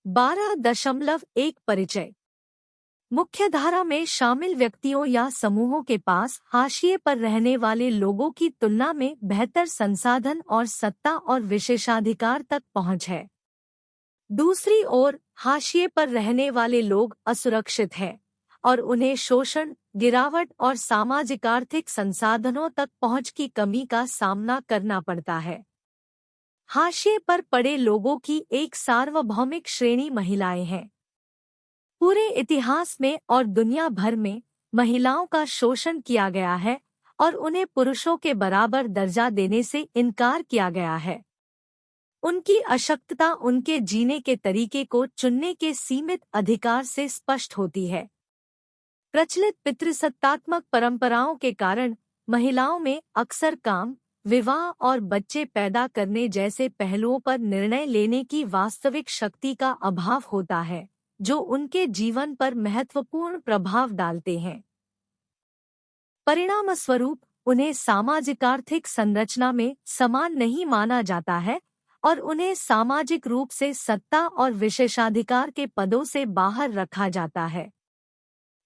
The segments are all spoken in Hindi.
12.1 परिचय। मुख्यधारा में शामिल व्यक्तियों या समूहों के पास हाशिए पर रहने वाले लोगों की तुलना में बेहतर संसाधन और सत्ता और विशेषाधिकार तक पहुंच है। दूसरी ओर हाशिए पर रहने वाले लोग असुरक्षित हैं और उन्हें शोषण, गिरावट और सामाजिक आर्थिक संसाधनों तक पहुंच की कमी का सामना करना पड़ता है। हाशिए पर पड़े लोगों की एक सार्वभौमिक श्रेणी महिलाएं हैं। पूरे इतिहास में और दुनिया भर में महिलाओं का शोषण किया गया है और उन्हें पुरुषों के बराबर दर्जा देने से इनकार किया गया है। उनकी अशक्तता उनके जीने के तरीके को चुनने के सीमित अधिकार से स्पष्ट होती है। प्रचलित पितृसत्तात्मक परंपराओं के कारण महिलाओं में अक्सर काम, विवाह और बच्चे पैदा करने जैसे पहलुओं पर निर्णय लेने की वास्तविक शक्ति का अभाव होता है, जो उनके जीवन पर महत्वपूर्ण प्रभाव डालते हैं। परिणामस्वरूप उन्हें सामाजिक आर्थिक संरचना में समान नहीं माना जाता है और उन्हें सामाजिक रूप से सत्ता और विशेषाधिकार के पदों से बाहर रखा जाता है।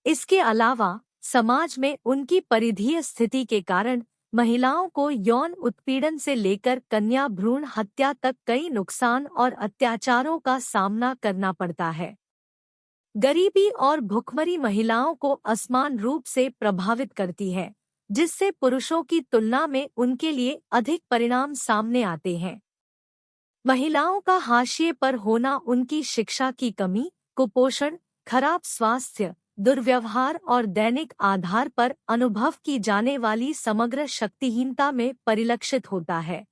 इसके अलावा समाज में उनकी परिधीय स्थिति के कारण महिलाओं को यौन उत्पीड़न से लेकर कन्या भ्रूण हत्या तक कई नुकसान और अत्याचारों का सामना करना पड़ता है। गरीबी और भुखमरी महिलाओं को असमान रूप से प्रभावित करती है, जिससे पुरुषों की तुलना में उनके लिए अधिक परिणाम सामने आते हैं। महिलाओं का हाशिए पर होना उनकी शिक्षा की कमी, कुपोषण, खराब स्वास्थ्य, दुर्व्यवहार और दैनिक आधार पर अनुभव की जाने वाली समग्र शक्तिहीनता में परिलक्षित होता है।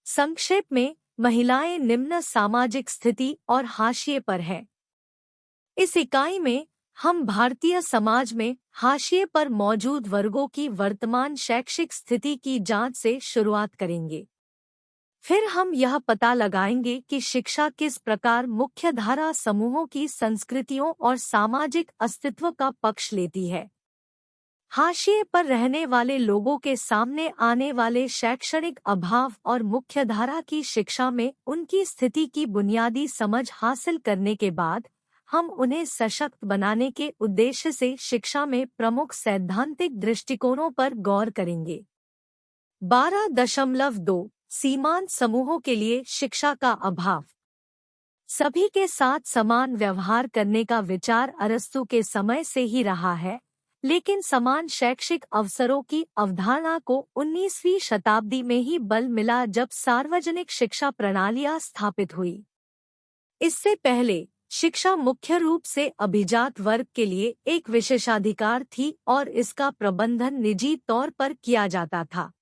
संक्षेप में, महिलाएं निम्न सामाजिक स्थिति और हाशिए पर हैं। इस इकाई में हम भारतीय समाज में हाशिए पर मौजूद वर्गों की वर्तमान शैक्षिक स्थिति की जांच से शुरुआत करेंगे। फिर हम यह पता लगाएंगे कि शिक्षा किस प्रकार मुख्यधारा समूहों की संस्कृतियों और सामाजिक अस्तित्व का पक्ष लेती है। हाशिए पर रहने वाले लोगों के सामने आने वाले शैक्षणिक अभाव और मुख्यधारा की शिक्षा में उनकी स्थिति की बुनियादी समझ हासिल करने के बाद हम उन्हें सशक्त बनाने के उद्देश्य से शिक्षा में प्रमुख सैद्धांतिक दृष्टिकोणों पर गौर करेंगे। 12.2 सीमांत समूहों के लिए शिक्षा का अभाव। सभी के साथ समान व्यवहार करने का विचार अरस्तू के समय से ही रहा है, लेकिन समान शैक्षिक अवसरों की अवधारणा को 19वीं शताब्दी में ही बल मिला जब सार्वजनिक शिक्षा प्रणालियां स्थापित हुई। इससे पहले शिक्षा मुख्य रूप से अभिजात वर्ग के लिए एक विशेषाधिकार थी और इसका प्रबंधन निजी तौर पर किया जाता था।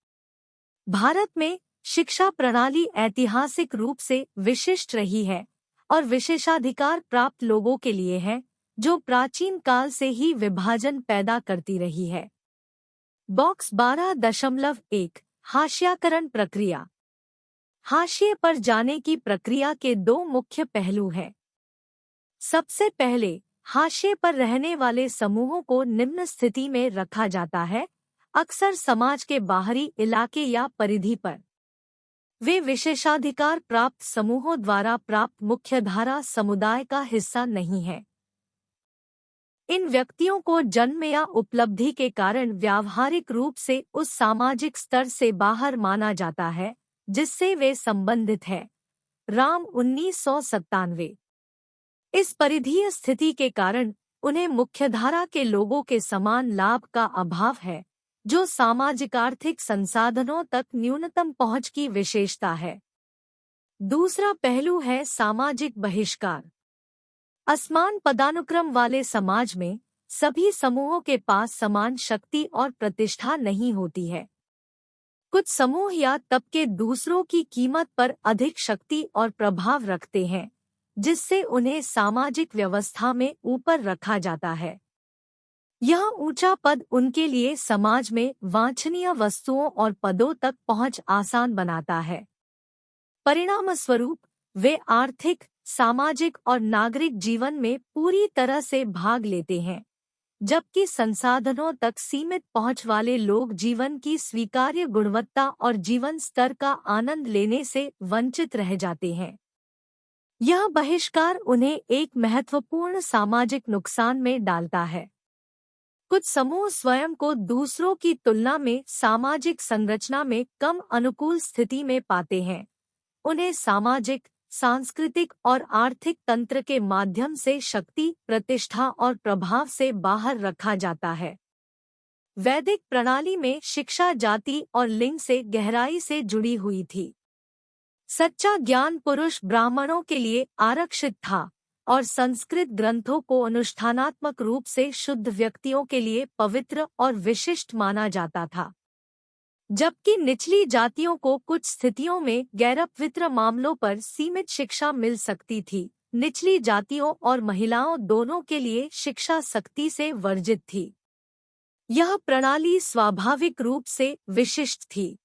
भारत में शिक्षा प्रणाली ऐतिहासिक रूप से विशिष्ट रही है और विशेषाधिकार प्राप्त लोगों के लिए है, जो प्राचीन काल से ही विभाजन पैदा करती रही है। बॉक्स 12.1 हाशियाकरण प्रक्रिया। हाशिए पर जाने की प्रक्रिया के दो मुख्य पहलू हैं। सबसे पहले हाशिए पर रहने वाले समूहों को निम्न स्थिति में रखा जाता है, अक्सर समाज के बाहरी इलाके या परिधि पर। वे विशेषाधिकार प्राप्त समूहों द्वारा प्राप्त मुख्यधारा समुदाय का हिस्सा नहीं हैं। इन व्यक्तियों को जन्म या उपलब्धि के कारण व्यावहारिक रूप से उस सामाजिक स्तर से बाहर माना जाता है जिससे वे संबंधित हैं। राम 1997। इस परिधीय स्थिति के कारण उन्हें मुख्यधारा के लोगों के समान लाभ का अभाव है, जो सामाजिक आर्थिक संसाधनों तक न्यूनतम पहुंच की विशेषता है। दूसरा पहलू है सामाजिक बहिष्कार। असमान पदानुक्रम वाले समाज में सभी समूहों के पास समान शक्ति और प्रतिष्ठा नहीं होती है। कुछ समूह या तबके दूसरों की कीमत पर अधिक शक्ति और प्रभाव रखते हैं, जिससे उन्हें सामाजिक व्यवस्था में ऊपर रखा जाता है। यह ऊंचा पद उनके लिए समाज में वांछनीय वस्तुओं और पदों तक पहुंच आसान बनाता है। परिणामस्वरूप वे आर्थिक, सामाजिक और नागरिक जीवन में पूरी तरह से भाग लेते हैं, जबकि संसाधनों तक सीमित पहुंच वाले लोग जीवन की स्वीकार्य गुणवत्ता और जीवन स्तर का आनंद लेने से वंचित रह जाते हैं। यह बहिष्कार उन्हें एक महत्वपूर्ण सामाजिक नुकसान में डालता है। कुछ समूह स्वयं को दूसरों की तुलना में सामाजिक संरचना में कम अनुकूल स्थिति में पाते हैं। उन्हें सामाजिक, सांस्कृतिक और आर्थिक तंत्र के माध्यम से शक्ति, प्रतिष्ठा और प्रभाव से बाहर रखा जाता है। वैदिक प्रणाली में शिक्षा जाति और लिंग से गहराई से जुड़ी हुई थी। सच्चा ज्ञान पुरुष ब्राह्मणों के लिए आरक्षित था और संस्कृत ग्रंथों को अनुष्ठानात्मक रूप से शुद्ध व्यक्तियों के लिए पवित्र और विशिष्ट माना जाता था, जबकि निचली जातियों को कुछ स्थितियों में गैरपवित्र मामलों पर सीमित शिक्षा मिल सकती थी। निचली जातियों और महिलाओं दोनों के लिए शिक्षा सख्ती से वर्जित थी। यह प्रणाली स्वाभाविक रूप से विशिष्ट थी।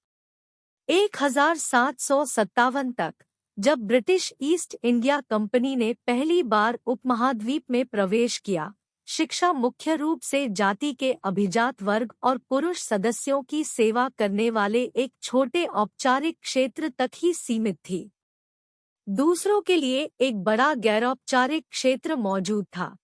1757 तक, जब ब्रिटिश ईस्ट इंडिया कंपनी ने पहली बार उपमहाद्वीप में प्रवेश किया, शिक्षा मुख्य रूप से जाति के अभिजात वर्ग और पुरुष सदस्यों की सेवा करने वाले एक छोटे औपचारिक क्षेत्र तक ही सीमित थी। दूसरों के लिए एक बड़ा गैरौपचारिक क्षेत्र मौजूद था।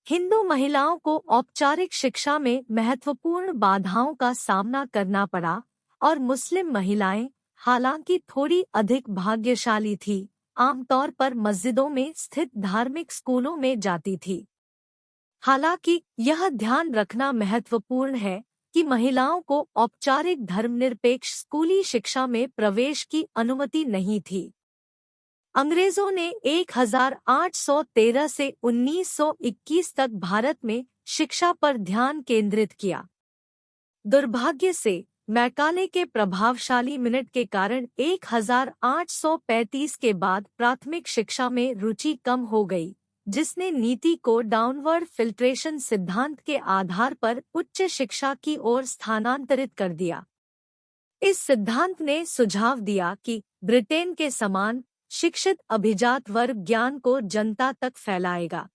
हिंदू महिलाओं को औपचारिक शिक्षा में महत्वपूर्ण बाधाओं का सामना करना पड़ा और मुस्लिम महिलाएं, हालांकि थोड़ी अधिक भाग्यशाली थी, आमतौर पर मस्जिदों में स्थित धार्मिक स्कूलों में जाती थी। हालांकि यह ध्यान रखना महत्वपूर्ण है कि महिलाओं को औपचारिक धर्मनिरपेक्ष स्कूली शिक्षा में प्रवेश की अनुमति नहीं थी। अंग्रेजों ने 1813 से 1921 तक भारत में शिक्षा पर ध्यान केंद्रित किया। दुर्भाग्य से मैकाले के प्रभावशाली मिनट के कारण 1835 के बाद प्राथमिक शिक्षा में रुचि कम हो गई, जिसने नीति को डाउनवर्ड फिल्ट्रेशन सिद्धांत के आधार पर उच्च शिक्षा की ओर स्थानांतरित कर दिया। इस सिद्धांत ने सुझाव दिया कि ब्रिटेन के समान शिक्षित अभिजात वर्ग ज्ञान को जनता तक फैलाएगा।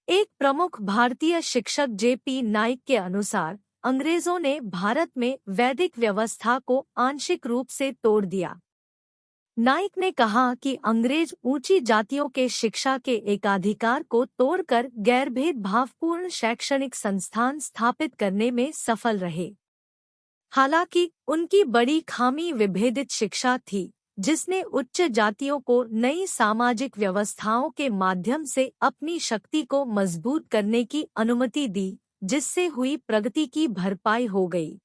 एक प्रमुख भारतीय शिक्षक जेपी नाइक के अनुसार अंग्रेजों ने भारत में वैदिक व्यवस्था को आंशिक रूप से तोड़ दिया। नाइक ने कहा कि अंग्रेज ऊंची जातियों के शिक्षा के एकाधिकार को तोड़कर गैर भेदभावपूर्ण शैक्षणिक संस्थान स्थापित करने में सफल रहे। हालांकि उनकी बड़ी खामी विभेदित शिक्षा थी, जिसने उच्च जातियों को नई सामाजिक व्यवस्थाओं के माध्यम से अपनी शक्ति को मजबूत करने की अनुमति दी, जिससे हुई प्रगति की भरपाई हो गई।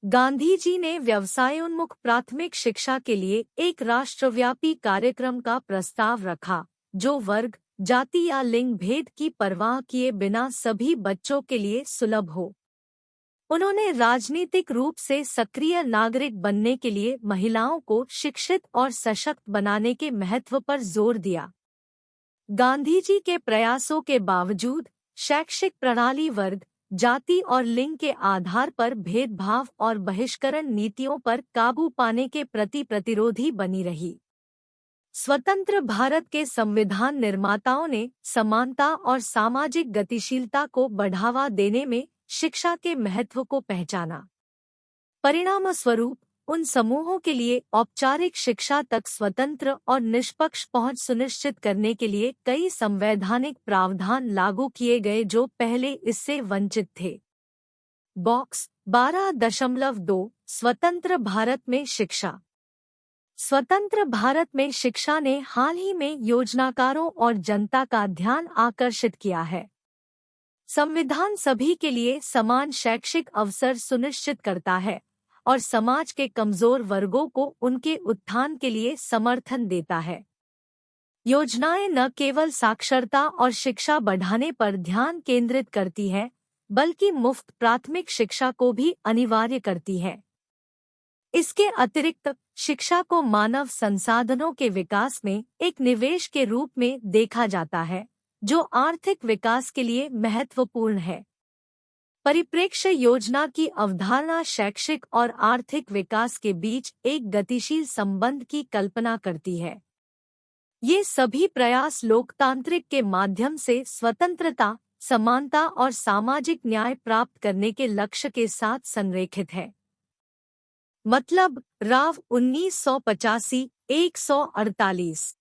गांधी जी ने व्यवसायोन्मुख प्राथमिक शिक्षा के लिए एक राष्ट्रव्यापी कार्यक्रम का प्रस्ताव रखा, जो वर्ग, जाति या लिंग भेद की परवाह किए बिना सभी बच्चों के लिए सुलभ हो। उन्होंने राजनीतिक रूप से सक्रिय नागरिक बनने के लिए महिलाओं को शिक्षित और सशक्त बनाने के महत्व पर जोर दिया। गांधी जी के प्रयासों के बावजूद शैक्षिक प्रणाली वर्ग, जाति और लिंग के आधार पर भेदभाव और बहिष्करण नीतियों पर काबू पाने के प्रति प्रतिरोधी बनी रही। स्वतंत्र भारत के संविधान निर्माताओं ने समानता और सामाजिक गतिशीलता को बढ़ावा देने में शिक्षा के महत्व को पहचाना। परिणामस्वरूप उन समूहों के लिए औपचारिक शिक्षा तक स्वतंत्र और निष्पक्ष पहुंच सुनिश्चित करने के लिए कई संवैधानिक प्रावधान लागू किए गए जो पहले इससे वंचित थे। बॉक्स 12.2 स्वतंत्र भारत में शिक्षा। स्वतंत्र भारत में शिक्षा ने हाल ही में योजनाकारों और जनता का ध्यान आकर्षित किया है। संविधान सभी के लिए समान शैक्षिक अवसर सुनिश्चित करता है और समाज के कमजोर वर्गों को उनके उत्थान के लिए समर्थन देता है। योजनाएं न केवल साक्षरता और शिक्षा बढ़ाने पर ध्यान केंद्रित करती है, बल्कि मुफ्त प्राथमिक शिक्षा को भी अनिवार्य करती है। इसके अतिरिक्त शिक्षा को मानव संसाधनों के विकास में एक निवेश के रूप में देखा जाता है, जो आर्थिक विकास के लिए महत्वपूर्ण है। परिप्रेक्ष्य योजना की अवधारणा शैक्षिक और आर्थिक विकास के बीच एक गतिशील संबंध की कल्पना करती है। ये सभी प्रयास लोकतांत्रिक के माध्यम से स्वतंत्रता, समानता और सामाजिक न्याय प्राप्त करने के लक्ष्य के साथ संरेखित है। मतलब राव 1985-148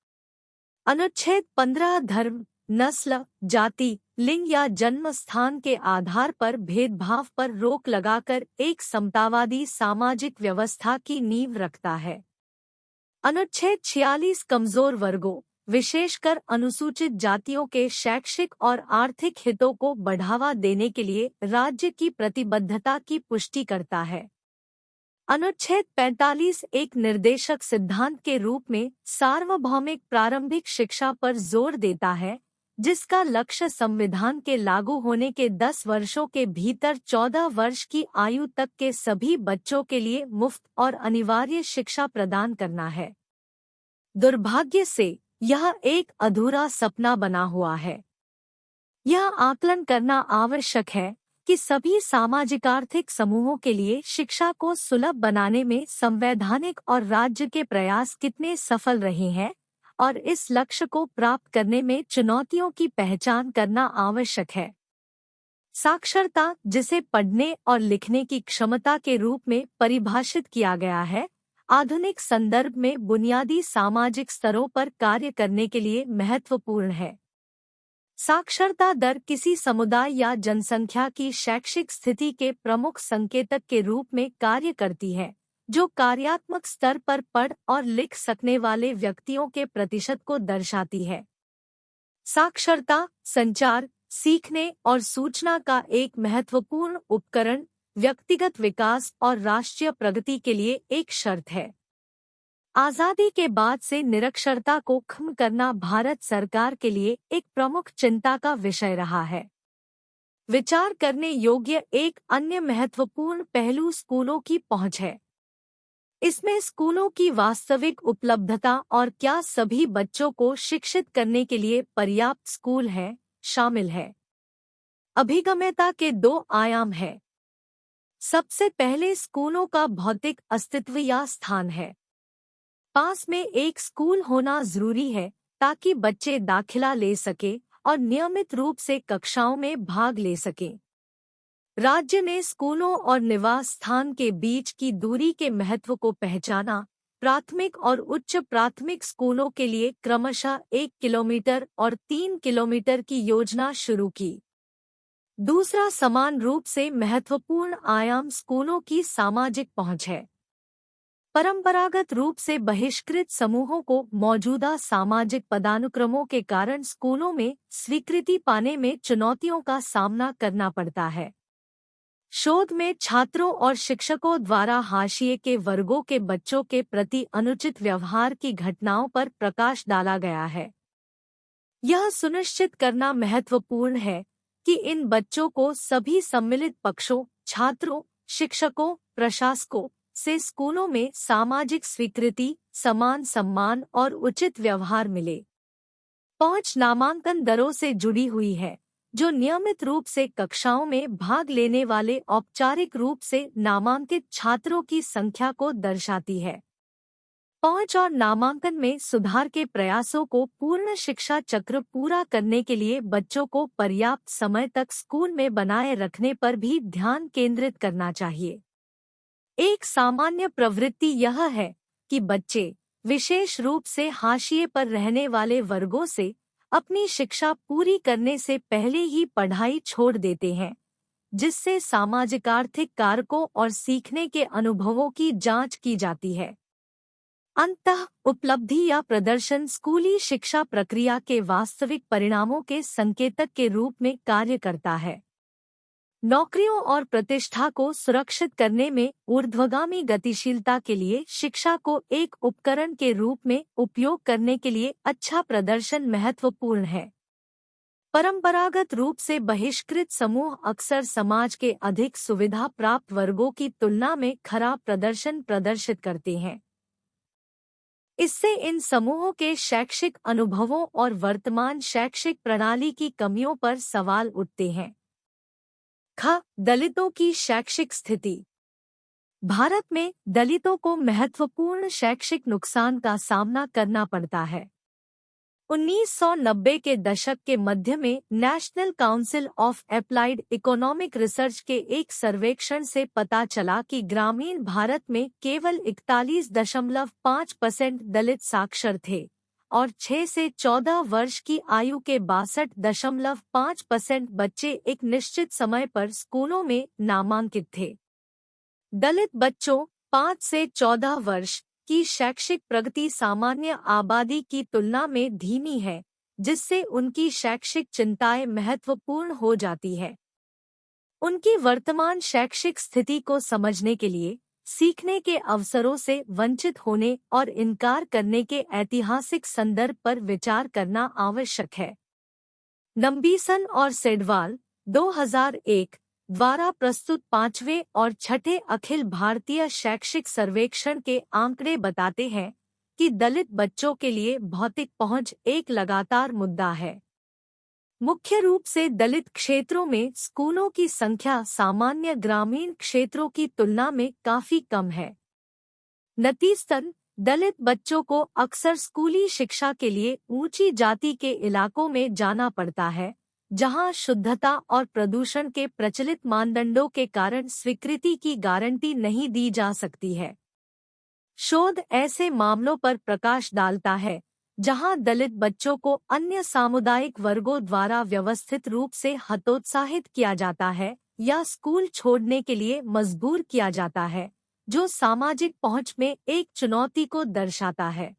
अनुच्छेद 15 धर्म, नस्ल, जाति, लिंग या जन्म स्थान के आधार पर भेदभाव पर रोक लगाकर एक समतावादी सामाजिक व्यवस्था की नींव रखता है। अनुच्छेद 46 कमजोर वर्गों, विशेषकर अनुसूचित जातियों के शैक्षिक और आर्थिक हितों को बढ़ावा देने के लिए राज्य की प्रतिबद्धता की पुष्टि करता है। अनुच्छेद 45 एक निर्देशक सिद्धांत के रूप में सार्वभौमिक प्रारंभिक शिक्षा पर जोर देता है, जिसका लक्ष्य संविधान के लागू होने के 10 वर्षों के भीतर 14 वर्ष की आयु तक के सभी बच्चों के लिए मुफ्त और अनिवार्य शिक्षा प्रदान करना है। दुर्भाग्य से यह एक अधूरा सपना बना हुआ है। यह आकलन करना आवश्यक है कि सभी सामाजिक आर्थिक समूहों के लिए शिक्षा को सुलभ बनाने में संवैधानिक और राज्य के प्रयास कितने सफल रहे हैं और इस लक्ष्य को प्राप्त करने में चुनौतियों की पहचान करना आवश्यक है। साक्षरता, जिसे पढ़ने और लिखने की क्षमता के रूप में परिभाषित किया गया है, आधुनिक संदर्भ में बुनियादी सामाजिक स्तरों पर कार्य करने के लिए महत्वपूर्ण है। साक्षरता दर किसी समुदाय या जनसंख्या की शैक्षिक स्थिति के प्रमुख संकेतक के रूप में कार्य करती है, जो कार्यात्मक स्तर पर पढ़ और लिख सकने वाले व्यक्तियों के प्रतिशत को दर्शाती है। साक्षरता, संचार, सीखने और सूचना का एक महत्वपूर्ण उपकरण, व्यक्तिगत विकास और राष्ट्रीय प्रगति के लिए एक शर्त है। आजादी के बाद से निरक्षरता को खत्म करना भारत सरकार के लिए एक प्रमुख चिंता का विषय रहा है। विचार करने योग्य एक अन्य महत्वपूर्ण पहलू स्कूलों की पहुंच है। इसमें स्कूलों की वास्तविक उपलब्धता और क्या सभी बच्चों को शिक्षित करने के लिए पर्याप्त स्कूल है, शामिल है। अभिगम्यता के 2 आयाम हैं। सबसे पहले स्कूलों का भौतिक अस्तित्व या स्थान है। पास में एक स्कूल होना जरूरी है ताकि बच्चे दाखिला ले सके और नियमित रूप से कक्षाओं में भाग ले सकें। राज्य ने स्कूलों और निवास स्थान के बीच की दूरी के महत्व को पहचाना। प्राथमिक और उच्च प्राथमिक स्कूलों के लिए क्रमशः 1 किलोमीटर और 3 किलोमीटर की योजना शुरू की। दूसरा समान रूप से महत्वपूर्ण आयाम स्कूलों की सामाजिक पहुंच है। परंपरागत रूप से बहिष्कृत समूहों को मौजूदा सामाजिक पदानुक्रमों के कारण स्कूलों में स्वीकृति पाने में चुनौतियों का सामना करना पड़ता है। शोध में छात्रों और शिक्षकों द्वारा हाशिए के वर्गों के बच्चों के प्रति अनुचित व्यवहार की घटनाओं पर प्रकाश डाला गया है। यह सुनिश्चित करना महत्वपूर्ण है कि इन बच्चों को सभी सम्मिलित पक्षों, छात्रों, शिक्षकों, प्रशासकों से स्कूलों में सामाजिक स्वीकृति, समान सम्मान और उचित व्यवहार मिले। पहुंच नामांकन दरों से जुड़ी हुई है, जो नियमित रूप से कक्षाओं में भाग लेने वाले औपचारिक रूप से नामांकित छात्रों की संख्या को दर्शाती है। पहुंच और नामांकन में सुधार के प्रयासों को पूर्ण शिक्षा चक्र पूरा करने के लिए बच्चों को पर्याप्त समय तक स्कूल में बनाए रखने पर भी ध्यान केंद्रित करना चाहिए। एक सामान्य प्रवृत्ति यह है कि बच्चे, विशेष रूप से हाशिए पर रहने वाले वर्गों से, अपनी शिक्षा पूरी करने से पहले ही पढ़ाई छोड़ देते हैं, जिससे सामाजिक आर्थिक कारकों और सीखने के अनुभवों की जांच की जाती है। अंततः उपलब्धि या प्रदर्शन स्कूली शिक्षा प्रक्रिया के वास्तविक परिणामों के संकेतक के रूप में कार्य करता है। नौकरियों और प्रतिष्ठा को सुरक्षित करने में ऊर्ध्वगामी गतिशीलता के लिए शिक्षा को एक उपकरण के रूप में उपयोग करने के लिए अच्छा प्रदर्शन महत्वपूर्ण है। परंपरागत रूप से बहिष्कृत समूह अक्सर समाज के अधिक सुविधा प्राप्त वर्गों की तुलना में खराब प्रदर्शन प्रदर्शित करते हैं। इससे इन समूहों के शैक्षिक अनुभवों और वर्तमान शैक्षिक प्रणाली की कमियों पर सवाल उठते हैं। दलितों की शैक्षिक स्थिति। भारत में दलितों को महत्वपूर्ण शैक्षिक नुकसान का सामना करना पड़ता है। 1990 के दशक के मध्य में national council of applied economic research के एक सर्वेक्षण से पता चला कि ग्रामीण भारत में केवल 41.5% दलित साक्षर थे और 6 से 14 वर्ष की आयु के 62.5% बच्चे एक निश्चित समय पर स्कूलों में नामांकित थे। दलित बच्चों 5 से 14 वर्ष की शैक्षिक प्रगति सामान्य आबादी की तुलना में धीमी है, जिससे उनकी शैक्षिक चिंताएं महत्वपूर्ण हो जाती है। उनकी वर्तमान शैक्षिक स्थिति को समझने के लिए सीखने के अवसरों से वंचित होने और इनकार करने के ऐतिहासिक संदर्भ पर विचार करना आवश्यक है। नंबीसन और सेडवाल 2001 द्वारा प्रस्तुत 5वें और 6ठे अखिल भारतीय शैक्षिक सर्वेक्षण के आंकड़े बताते हैं कि दलित बच्चों के लिए भौतिक पहुंच एक लगातार मुद्दा है। मुख्य रूप से दलित क्षेत्रों में स्कूलों की संख्या सामान्य ग्रामीण क्षेत्रों की तुलना में काफी कम है। नतीजतन दलित बच्चों को अक्सर स्कूली शिक्षा के लिए ऊंची जाति के इलाकों में जाना पड़ता है, जहां शुद्धता और प्रदूषण के प्रचलित मानदंडों के कारण स्वीकृति की गारंटी नहीं दी जा सकती है। शोध ऐसे मामलों पर प्रकाश डालता है जहां दलित बच्चों को अन्य सामुदायिक वर्गों द्वारा व्यवस्थित रूप से हतोत्साहित किया जाता है या स्कूल छोड़ने के लिए मजबूर किया जाता है, जो सामाजिक पहुंच में एक चुनौती को दर्शाता है।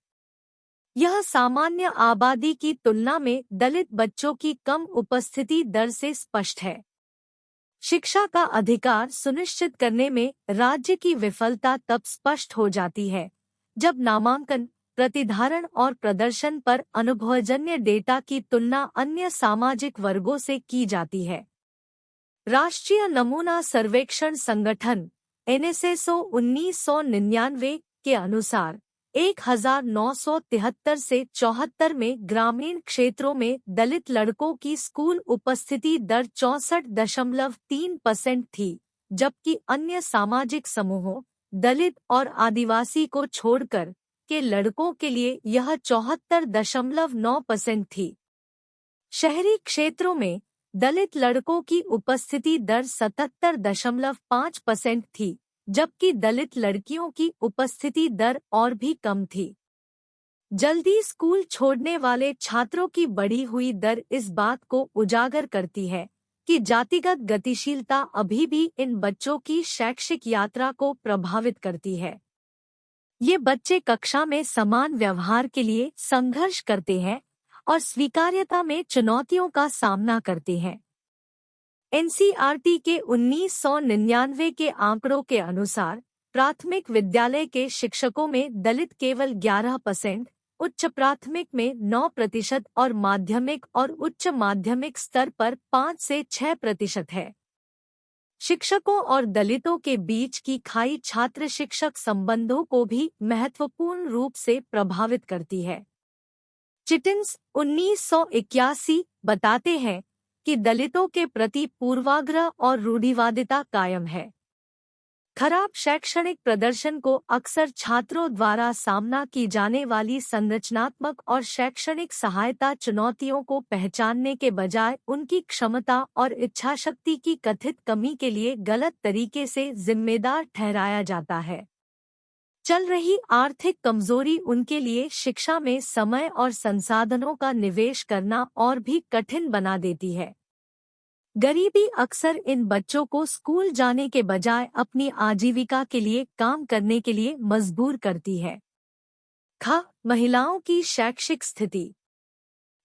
यह सामान्य आबादी की तुलना में दलित बच्चों की कम उपस्थिति दर से स्पष्ट है। शिक्षा का अधिकार सुनिश्चित करने में राज्य की विफलता तब स्पष्ट हो जाती है जब नामांकन, प्रतिधारण और प्रदर्शन पर अनुभवजन्य डेटा की तुलना अन्य सामाजिक वर्गों से की जाती है। राष्ट्रीय नमूना सर्वेक्षण संगठन NSSO 1999 के अनुसार 1973 से 74 में ग्रामीण क्षेत्रों में दलित लड़कों की स्कूल उपस्थिति दर 64.3% थी, जबकि अन्य सामाजिक समूहों, दलित और आदिवासी को छोड़कर के लड़कों के लिए यह 74.9% थी। शहरी क्षेत्रों में दलित लड़कों की उपस्थिति दर 77.5% थी, जबकि दलित लड़कियों की उपस्थिति दर और भी कम थी। जल्दी स्कूल छोड़ने वाले छात्रों की बढ़ी हुई दर इस बात को उजागर करती है कि जातिगत गतिशीलता अभी भी इन बच्चों की शैक्षिक यात्रा को प्रभावित करती है। ये बच्चे कक्षा में समान व्यवहार के लिए संघर्ष करते हैं और स्वीकार्यता में चुनौतियों का सामना करते हैं। NCERT के 1999 के आंकड़ों के अनुसार प्राथमिक विद्यालय के शिक्षकों में दलित केवल 11%, उच्च प्राथमिक में 9% और माध्यमिक और उच्च माध्यमिक स्तर पर 5 से 6% है। शिक्षकों और दलितों के बीच की खाई छात्र शिक्षक संबंधों को भी महत्वपूर्ण रूप से प्रभावित करती है। चिटिन्स 1981 बताते हैं कि दलितों के प्रति पूर्वाग्रह और रूढ़िवादिता कायम है। खराब शैक्षणिक प्रदर्शन को अक्सर छात्रों द्वारा सामना की जाने वाली संरचनात्मक और शैक्षणिक सहायता चुनौतियों को पहचानने के बजाय उनकी क्षमता और इच्छाशक्ति की कथित कमी के लिए गलत तरीके से जिम्मेदार ठहराया जाता है। चल रही आर्थिक कमजोरी उनके लिए शिक्षा में समय और संसाधनों का निवेश करना और भी कठिन बना देती है। गरीबी अक्सर इन बच्चों को स्कूल जाने के बजाय अपनी आजीविका के लिए काम करने के लिए मजबूर करती है। महिलाओं की शैक्षिक स्थिति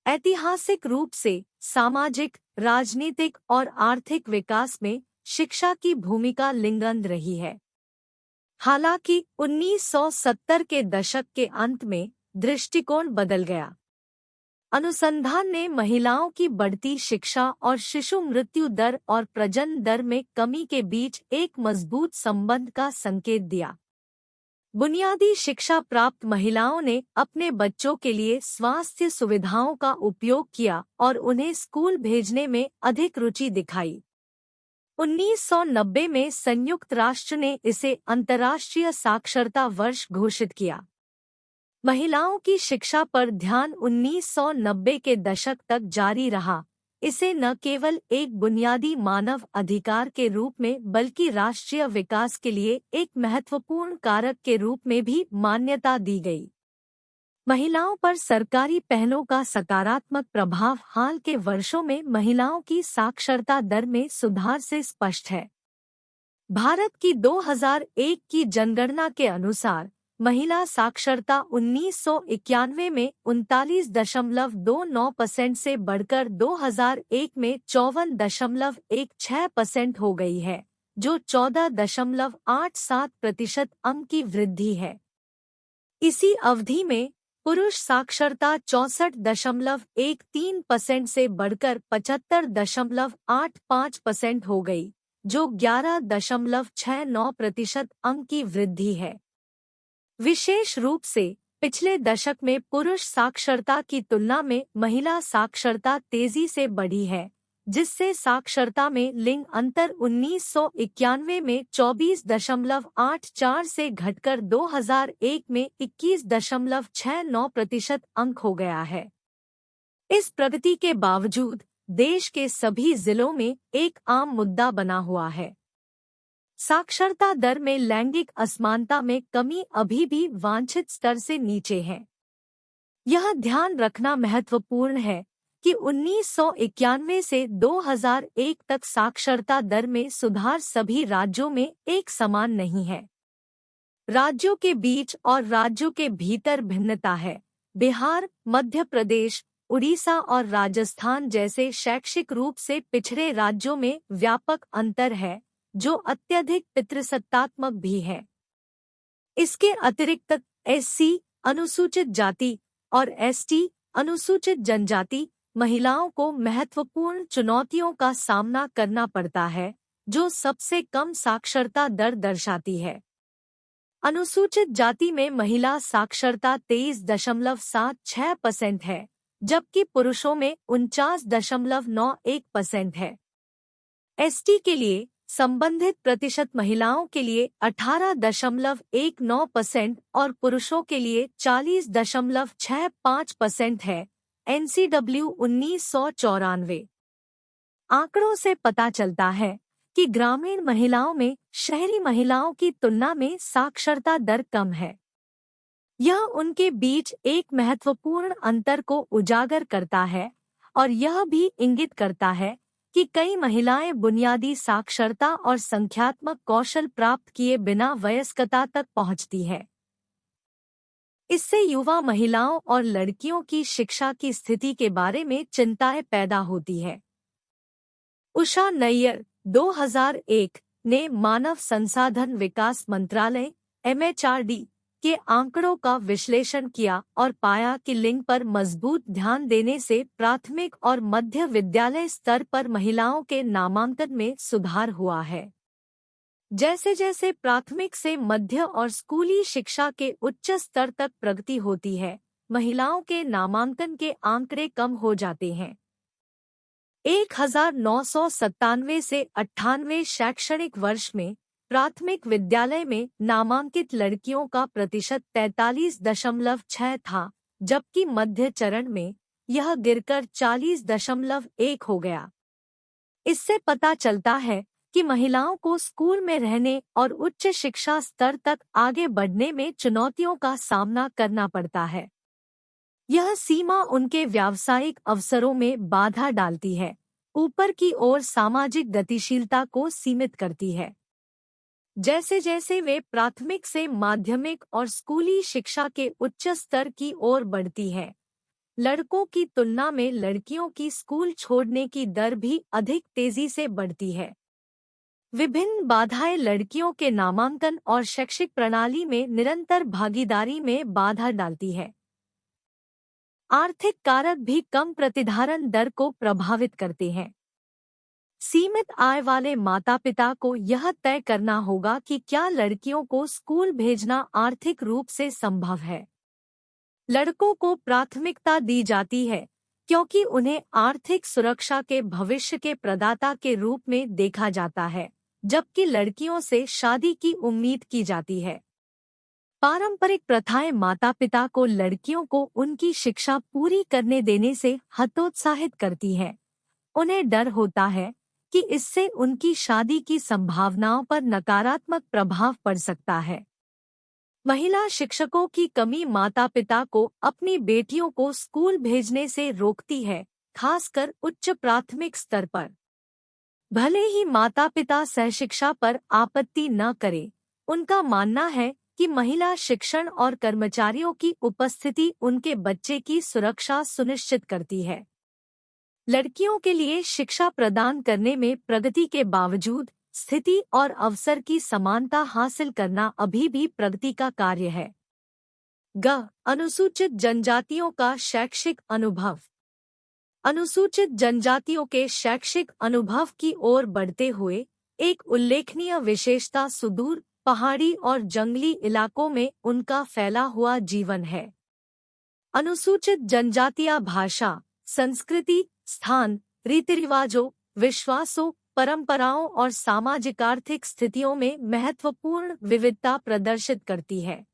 ऐतिहासिक रूप से सामाजिक, राजनीतिक और आर्थिक विकास में शिक्षा की भूमिका लिंगंद रही है। हालांकि 1970 के दशक के अंत में दृष्टिकोण बदल गया। अनुसंधान ने महिलाओं की बढ़ती शिक्षा और शिशु मृत्यु दर और प्रजनन दर में कमी के बीच एक मजबूत संबंध का संकेत दिया। बुनियादी शिक्षा प्राप्त महिलाओं ने अपने बच्चों के लिए स्वास्थ्य सुविधाओं का उपयोग किया और उन्हें स्कूल भेजने में अधिक रुचि दिखाई। 1990 में संयुक्त राष्ट्र ने इसे अंतर्राष्ट्रीय साक्षरता वर्ष घोषित किया। महिलाओं की शिक्षा पर ध्यान 1990 के दशक तक जारी रहा। इसे न केवल एक बुनियादी मानव अधिकार के रूप में बल्कि राष्ट्रीय विकास के लिए एक महत्वपूर्ण कारक के रूप में भी मान्यता दी गई। महिलाओं पर सरकारी पहलों का सकारात्मक प्रभाव हाल के वर्षों में महिलाओं की साक्षरता दर में सुधार से स्पष्ट है। भारत की 2001 की जनगणना के अनुसार महिला साक्षरता 1991 में 39.29% से बढ़कर 2001 में 54.16% हो गई है, जो 14.87% अंक की वृद्धि है। इसी अवधि में पुरुष साक्षरता 64.13% से बढ़कर 75.85% हो गई, जो 11.69% अंक की वृद्धि है। विशेष रूप से पिछले दशक में पुरुष साक्षरता की तुलना में महिला साक्षरता तेजी से बढ़ी है, जिससे साक्षरता में लिंग अंतर 1991 में 24.84 से घटकर 2001 में 21.69% अंक हो गया है। इस प्रगति के बावजूद देश के सभी जिलों में एक आम मुद्दा बना हुआ है। साक्षरता दर में लैंगिक असमानता में कमी अभी भी वांछित स्तर से नीचे है। यह ध्यान रखना महत्वपूर्ण है कि 1991 से 2001 तक साक्षरता दर में सुधार सभी राज्यों में एक समान नहीं है। राज्यों के बीच और राज्यों के भीतर भिन्नता है। बिहार, मध्य प्रदेश, उड़ीसा और राजस्थान जैसे शैक्षिक रूप से पिछड़े राज्यों में व्यापक अंतर है, जो अत्यधिक पितृसत्तात्मक भी है। इसके अतिरिक्त एससी, अनुसूचित जाति और एसटी, अनुसूचित जनजाति महिलाओं को महत्वपूर्ण चुनौतियों का सामना करना पड़ता है, जो सबसे कम साक्षरता दर दर्शाती है। अनुसूचित जाति में महिला साक्षरता 23.76% है, जबकि पुरुषों में 49.91% है। एसटी के लिए संबंधित प्रतिशत महिलाओं के लिए 18.19% और पुरुषों के लिए 40.65% है। NCW 1994 आंकड़ों से पता चलता है कि ग्रामीण महिलाओं में शहरी महिलाओं की तुलना में साक्षरता दर कम है। यह उनके बीच एक महत्वपूर्ण अंतर को उजागर करता है और यह भी इंगित करता है कि कई महिलाएं बुनियादी साक्षरता और संख्यात्मक कौशल प्राप्त किए बिना वयस्कता तक पहुंचती है। इससे युवा महिलाओं और लड़कियों की शिक्षा की स्थिति के बारे में चिंताएं पैदा होती है। उषा नैयर 2001 ने मानव संसाधन विकास मंत्रालय MHRD के आंकड़ों का विश्लेषण किया और पाया कि लिंग पर मजबूत ध्यान देने से प्राथमिक और मध्य विद्यालय स्तर पर महिलाओं के नामांकन में सुधार हुआ है। जैसे जैसे प्राथमिक से मध्य और स्कूली शिक्षा के उच्च स्तर तक प्रगति होती है, महिलाओं के नामांकन के आंकड़े कम हो जाते हैं। 1997 से 98 शैक्षणिक वर्ष में प्राथमिक विद्यालय में नामांकित लड़कियों का प्रतिशत 43.6 था, जबकि मध्य चरण में यह गिरकर 40.1 हो गया। इससे पता चलता है कि महिलाओं को स्कूल में रहने और उच्च शिक्षा स्तर तक आगे बढ़ने में चुनौतियों का सामना करना पड़ता है। यह सीमा उनके व्यावसायिक अवसरों में बाधा डालती है, ऊपर की ओर सामाजिक गतिशीलता को सीमित करती है। जैसे जैसे वे प्राथमिक से माध्यमिक और स्कूली शिक्षा के उच्च स्तर की ओर बढ़ती है, लड़कों की तुलना में लड़कियों की स्कूल छोड़ने की दर भी अधिक तेजी से बढ़ती है। विभिन्न बाधाएं लड़कियों के नामांकन और शैक्षिक प्रणाली में निरंतर भागीदारी में बाधा डालती है। आर्थिक कारक भी कम प्रतिधारण दर को प्रभावित करते हैं। सीमित आय वाले माता-पिता को यह तय करना होगा कि क्या लड़कियों को स्कूल भेजना आर्थिक रूप से संभव है। लड़कों को प्राथमिकता दी जाती है क्योंकि उन्हें आर्थिक सुरक्षा के भविष्य के प्रदाता के रूप में देखा जाता है, जबकि लड़कियों से शादी की उम्मीद की जाती है। पारंपरिक प्रथाएं माता-पिता को लड़कियों को उनकी शिक्षा पूरी करने देने से हतोत्साहित करती हैं। उन्हें डर होता है कि इससे उनकी शादी की संभावनाओं पर नकारात्मक प्रभाव पड़ सकता है। महिला शिक्षकों की कमी माता-पिता को अपनी बेटियों को स्कूल भेजने से रोकती है, खासकर उच्च प्राथमिक स्तर पर। भले ही माता-पिता सहशिक्षा पर आपत्ति न करें, उनका मानना है कि महिला शिक्षण और कर्मचारियों की उपस्थिति उनके बच्चे की सुरक्षा सुनिश्चित करती है। लड़कियों के लिए शिक्षा प्रदान करने में प्रगति के बावजूद स्थिति और अवसर की समानता हासिल करना अभी भी प्रगति का कार्य है। अनुसूचित जनजातियों का शैक्षिक अनुभव। अनुसूचित जनजातियों के शैक्षिक अनुभव की ओर बढ़ते हुए एक उल्लेखनीय विशेषता सुदूर पहाड़ी और जंगली इलाकों में उनका फैला हुआ जीवन है। अनुसूचित जनजातियां भाषा, संस्कृति, स्थान, रीति-रिवाजों, विश्वासों, परंपराओं और सामाजिक आर्थिक स्थितियों में महत्वपूर्ण विविधता प्रदर्शित करती है।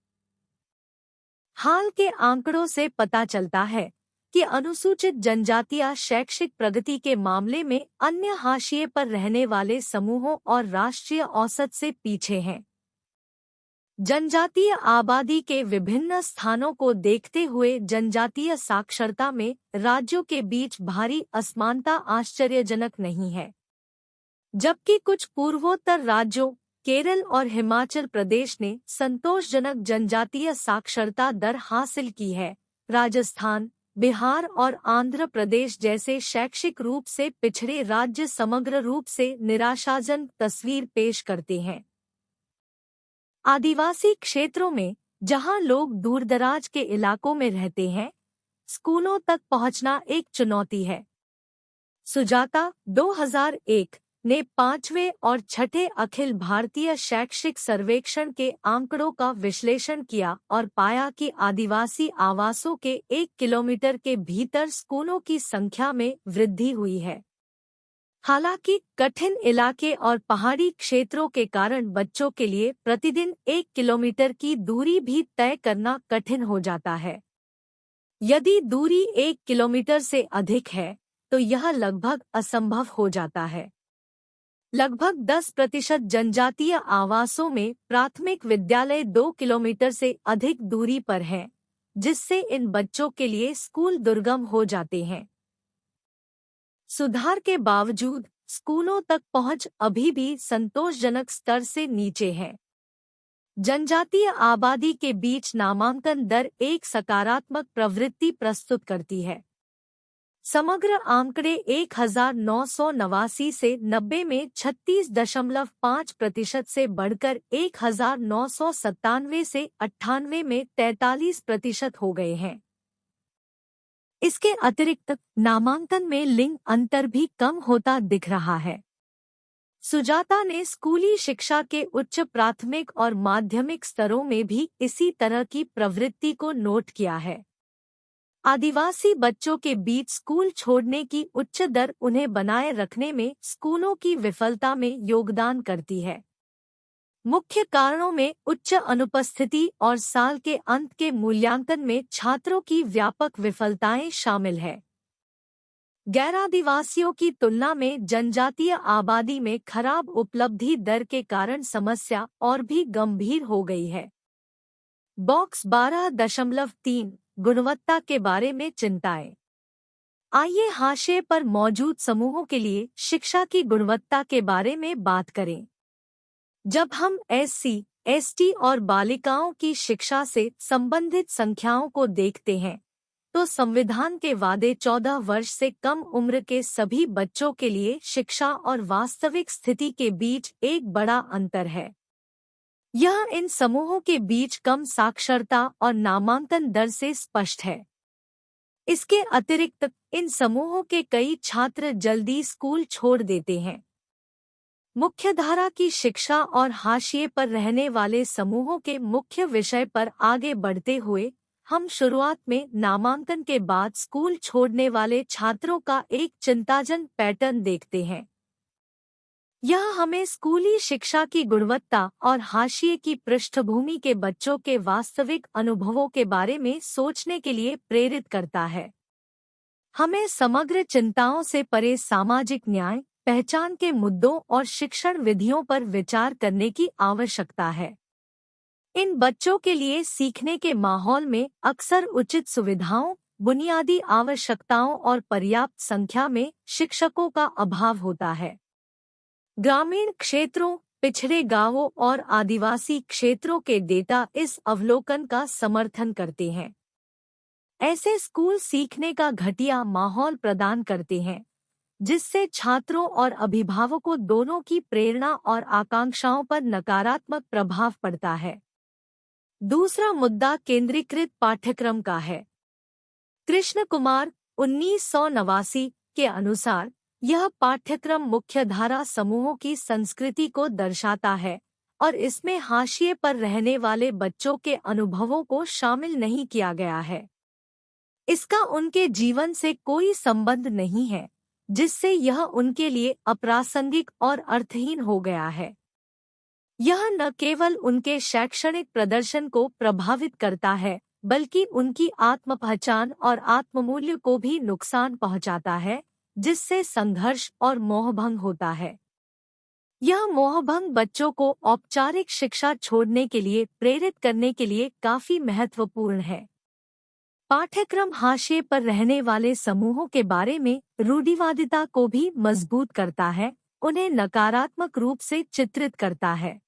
हाल के आंकड़ों से पता चलता है कि अनुसूचित जनजातियां शैक्षिक प्रगति के मामले में अन्य हाशिए पर रहने वाले समूहों और राष्ट्रीय औसत से पीछे हैं। जनजातीय आबादी के विभिन्न स्थानों को देखते हुए जनजातीय साक्षरता में राज्यों के बीच भारी असमानता आश्चर्यजनक नहीं है। जबकि कुछ पूर्वोत्तर राज्यों केरल और हिमाचल प्रदेश ने संतोषजनक जनजातीय साक्षरता दर हासिल की है, राजस्थान, बिहार और आंध्र प्रदेश जैसे शैक्षिक रूप से पिछड़े राज्य समग्र रूप से निराशाजनक तस्वीर पेश करते हैं। आदिवासी क्षेत्रों में, जहां लोग दूरदराज के इलाकों में रहते हैं, स्कूलों तक पहुंचना एक चुनौती है। सुजाता 2001 ने 5वें और 6ठे अखिल भारतीय शैक्षिक सर्वेक्षण के आंकड़ों का विश्लेषण किया और पाया कि आदिवासी आवासों के 1 किलोमीटर के भीतर स्कूलों की संख्या में वृद्धि हुई है। हालांकि कठिन इलाके और पहाड़ी क्षेत्रों के कारण बच्चों के लिए प्रतिदिन 1 किलोमीटर की दूरी भी तय करना कठिन हो जाता है। यदि दूरी 1 किलोमीटर से अधिक है, तो यह लगभग असंभव हो जाता है। लगभग 10% जनजातीय आवासों में प्राथमिक विद्यालय 2 किलोमीटर से अधिक दूरी पर है, जिससे इन बच्चों के लिए स्कूल दुर्गम हो जाते हैं। सुधार के बावजूद स्कूलों तक पहुंच अभी भी संतोषजनक स्तर से नीचे है। जनजातीय आबादी के बीच नामांकन दर एक सकारात्मक प्रवृत्ति प्रस्तुत करती है। समग्र आंकड़े 1989 से 90 में 36.5% से बढ़कर 1997 से 98 में 43% हो गए हैं। इसके अतिरिक्त नामांकन में लिंग अंतर भी कम होता दिख रहा है। सुजाता ने स्कूली शिक्षा के उच्च प्राथमिक और माध्यमिक स्तरों में भी इसी तरह की प्रवृत्ति को नोट किया है। आदिवासी बच्चों के बीच स्कूल छोड़ने की उच्च दर उन्हें बनाए रखने में स्कूलों की विफलता में योगदान करती है। मुख्य कारणों में उच्च अनुपस्थिति और साल के अंत के मूल्यांकन में छात्रों की व्यापक विफलताएं शामिल है। गैरादिवासियों की तुलना में जनजातीय आबादी में खराब उपलब्धि दर के कारण समस्या और भी गंभीर हो गई है। बॉक्स 12.3 गुणवत्ता के बारे में चिंताएं। आइए हाशिए पर मौजूद समूहों के लिए शिक्षा की गुणवत्ता के बारे में बात करें। जब हम एससी, एसटी और बालिकाओं की शिक्षा से संबंधित संख्याओं को देखते हैं, तो संविधान के वादे 14 वर्ष से कम उम्र के सभी बच्चों के लिए शिक्षा और वास्तविक स्थिति के बीच एक बड़ा अंतर है। यह इन समूहों के बीच कम साक्षरता और नामांकन दर से स्पष्ट है। इसके अतिरिक्त इन समूहों के कई छात्र जल्दी स्कूल छोड़ देते हैं। मुख्यधारा की शिक्षा और हाशिए पर रहने वाले समूहों के मुख्य विषय पर आगे बढ़ते हुए हम शुरुआत में नामांकन के बाद स्कूल छोड़ने वाले छात्रों का एक चिंताजनक पैटर्न देखते हैं। यह हमें स्कूली शिक्षा की गुणवत्ता और हाशिए की पृष्ठभूमि के बच्चों के वास्तविक अनुभवों के बारे में सोचने के लिए प्रेरित करता है। हमें समग्र चिंताओं से परे सामाजिक न्याय, पहचान के मुद्दों और शिक्षण विधियों पर विचार करने की आवश्यकता है। इन बच्चों के लिए सीखने के माहौल में अक्सर उचित सुविधाओं, बुनियादी आवश्यकताओं और पर्याप्त संख्या में शिक्षकों का अभाव होता है। ग्रामीण क्षेत्रों, पिछड़े गांवों और आदिवासी क्षेत्रों के डेटा इस अवलोकन का समर्थन करते हैं। ऐसे स्कूल सीखने का घटिया माहौल प्रदान करते हैं, जिससे छात्रों और अभिभावकों दोनों की प्रेरणा और आकांक्षाओं पर नकारात्मक प्रभाव पड़ता है। दूसरा मुद्दा केंद्रीकृत पाठ्यक्रम का है। कृष्ण कुमार 1989 के अनुसार यह पाठ्यक्रम मुख्यधारा समूहों की संस्कृति को दर्शाता है और इसमें हाशिए पर रहने वाले बच्चों के अनुभवों को शामिल नहीं किया गया है। इसका उनके जीवन से कोई संबंध नहीं है, जिससे यह उनके लिए अप्रासंगिक और अर्थहीन हो गया है। यह न केवल उनके शैक्षणिक प्रदर्शन को प्रभावित करता है, बल्कि उनकी आत्मपहचान और आत्ममूल्य को भी नुकसान पहुंचाता है, जिससे संघर्ष और मोहभंग होता है। यह मोहभंग बच्चों को औपचारिक शिक्षा छोड़ने के लिए प्रेरित करने के लिए काफी महत्वपूर्ण है। पाठ्यक्रम हाशिए पर रहने वाले समूहों के बारे में रूढ़िवादिता को भी मजबूत करता है, उन्हें नकारात्मक रूप से चित्रित करता है।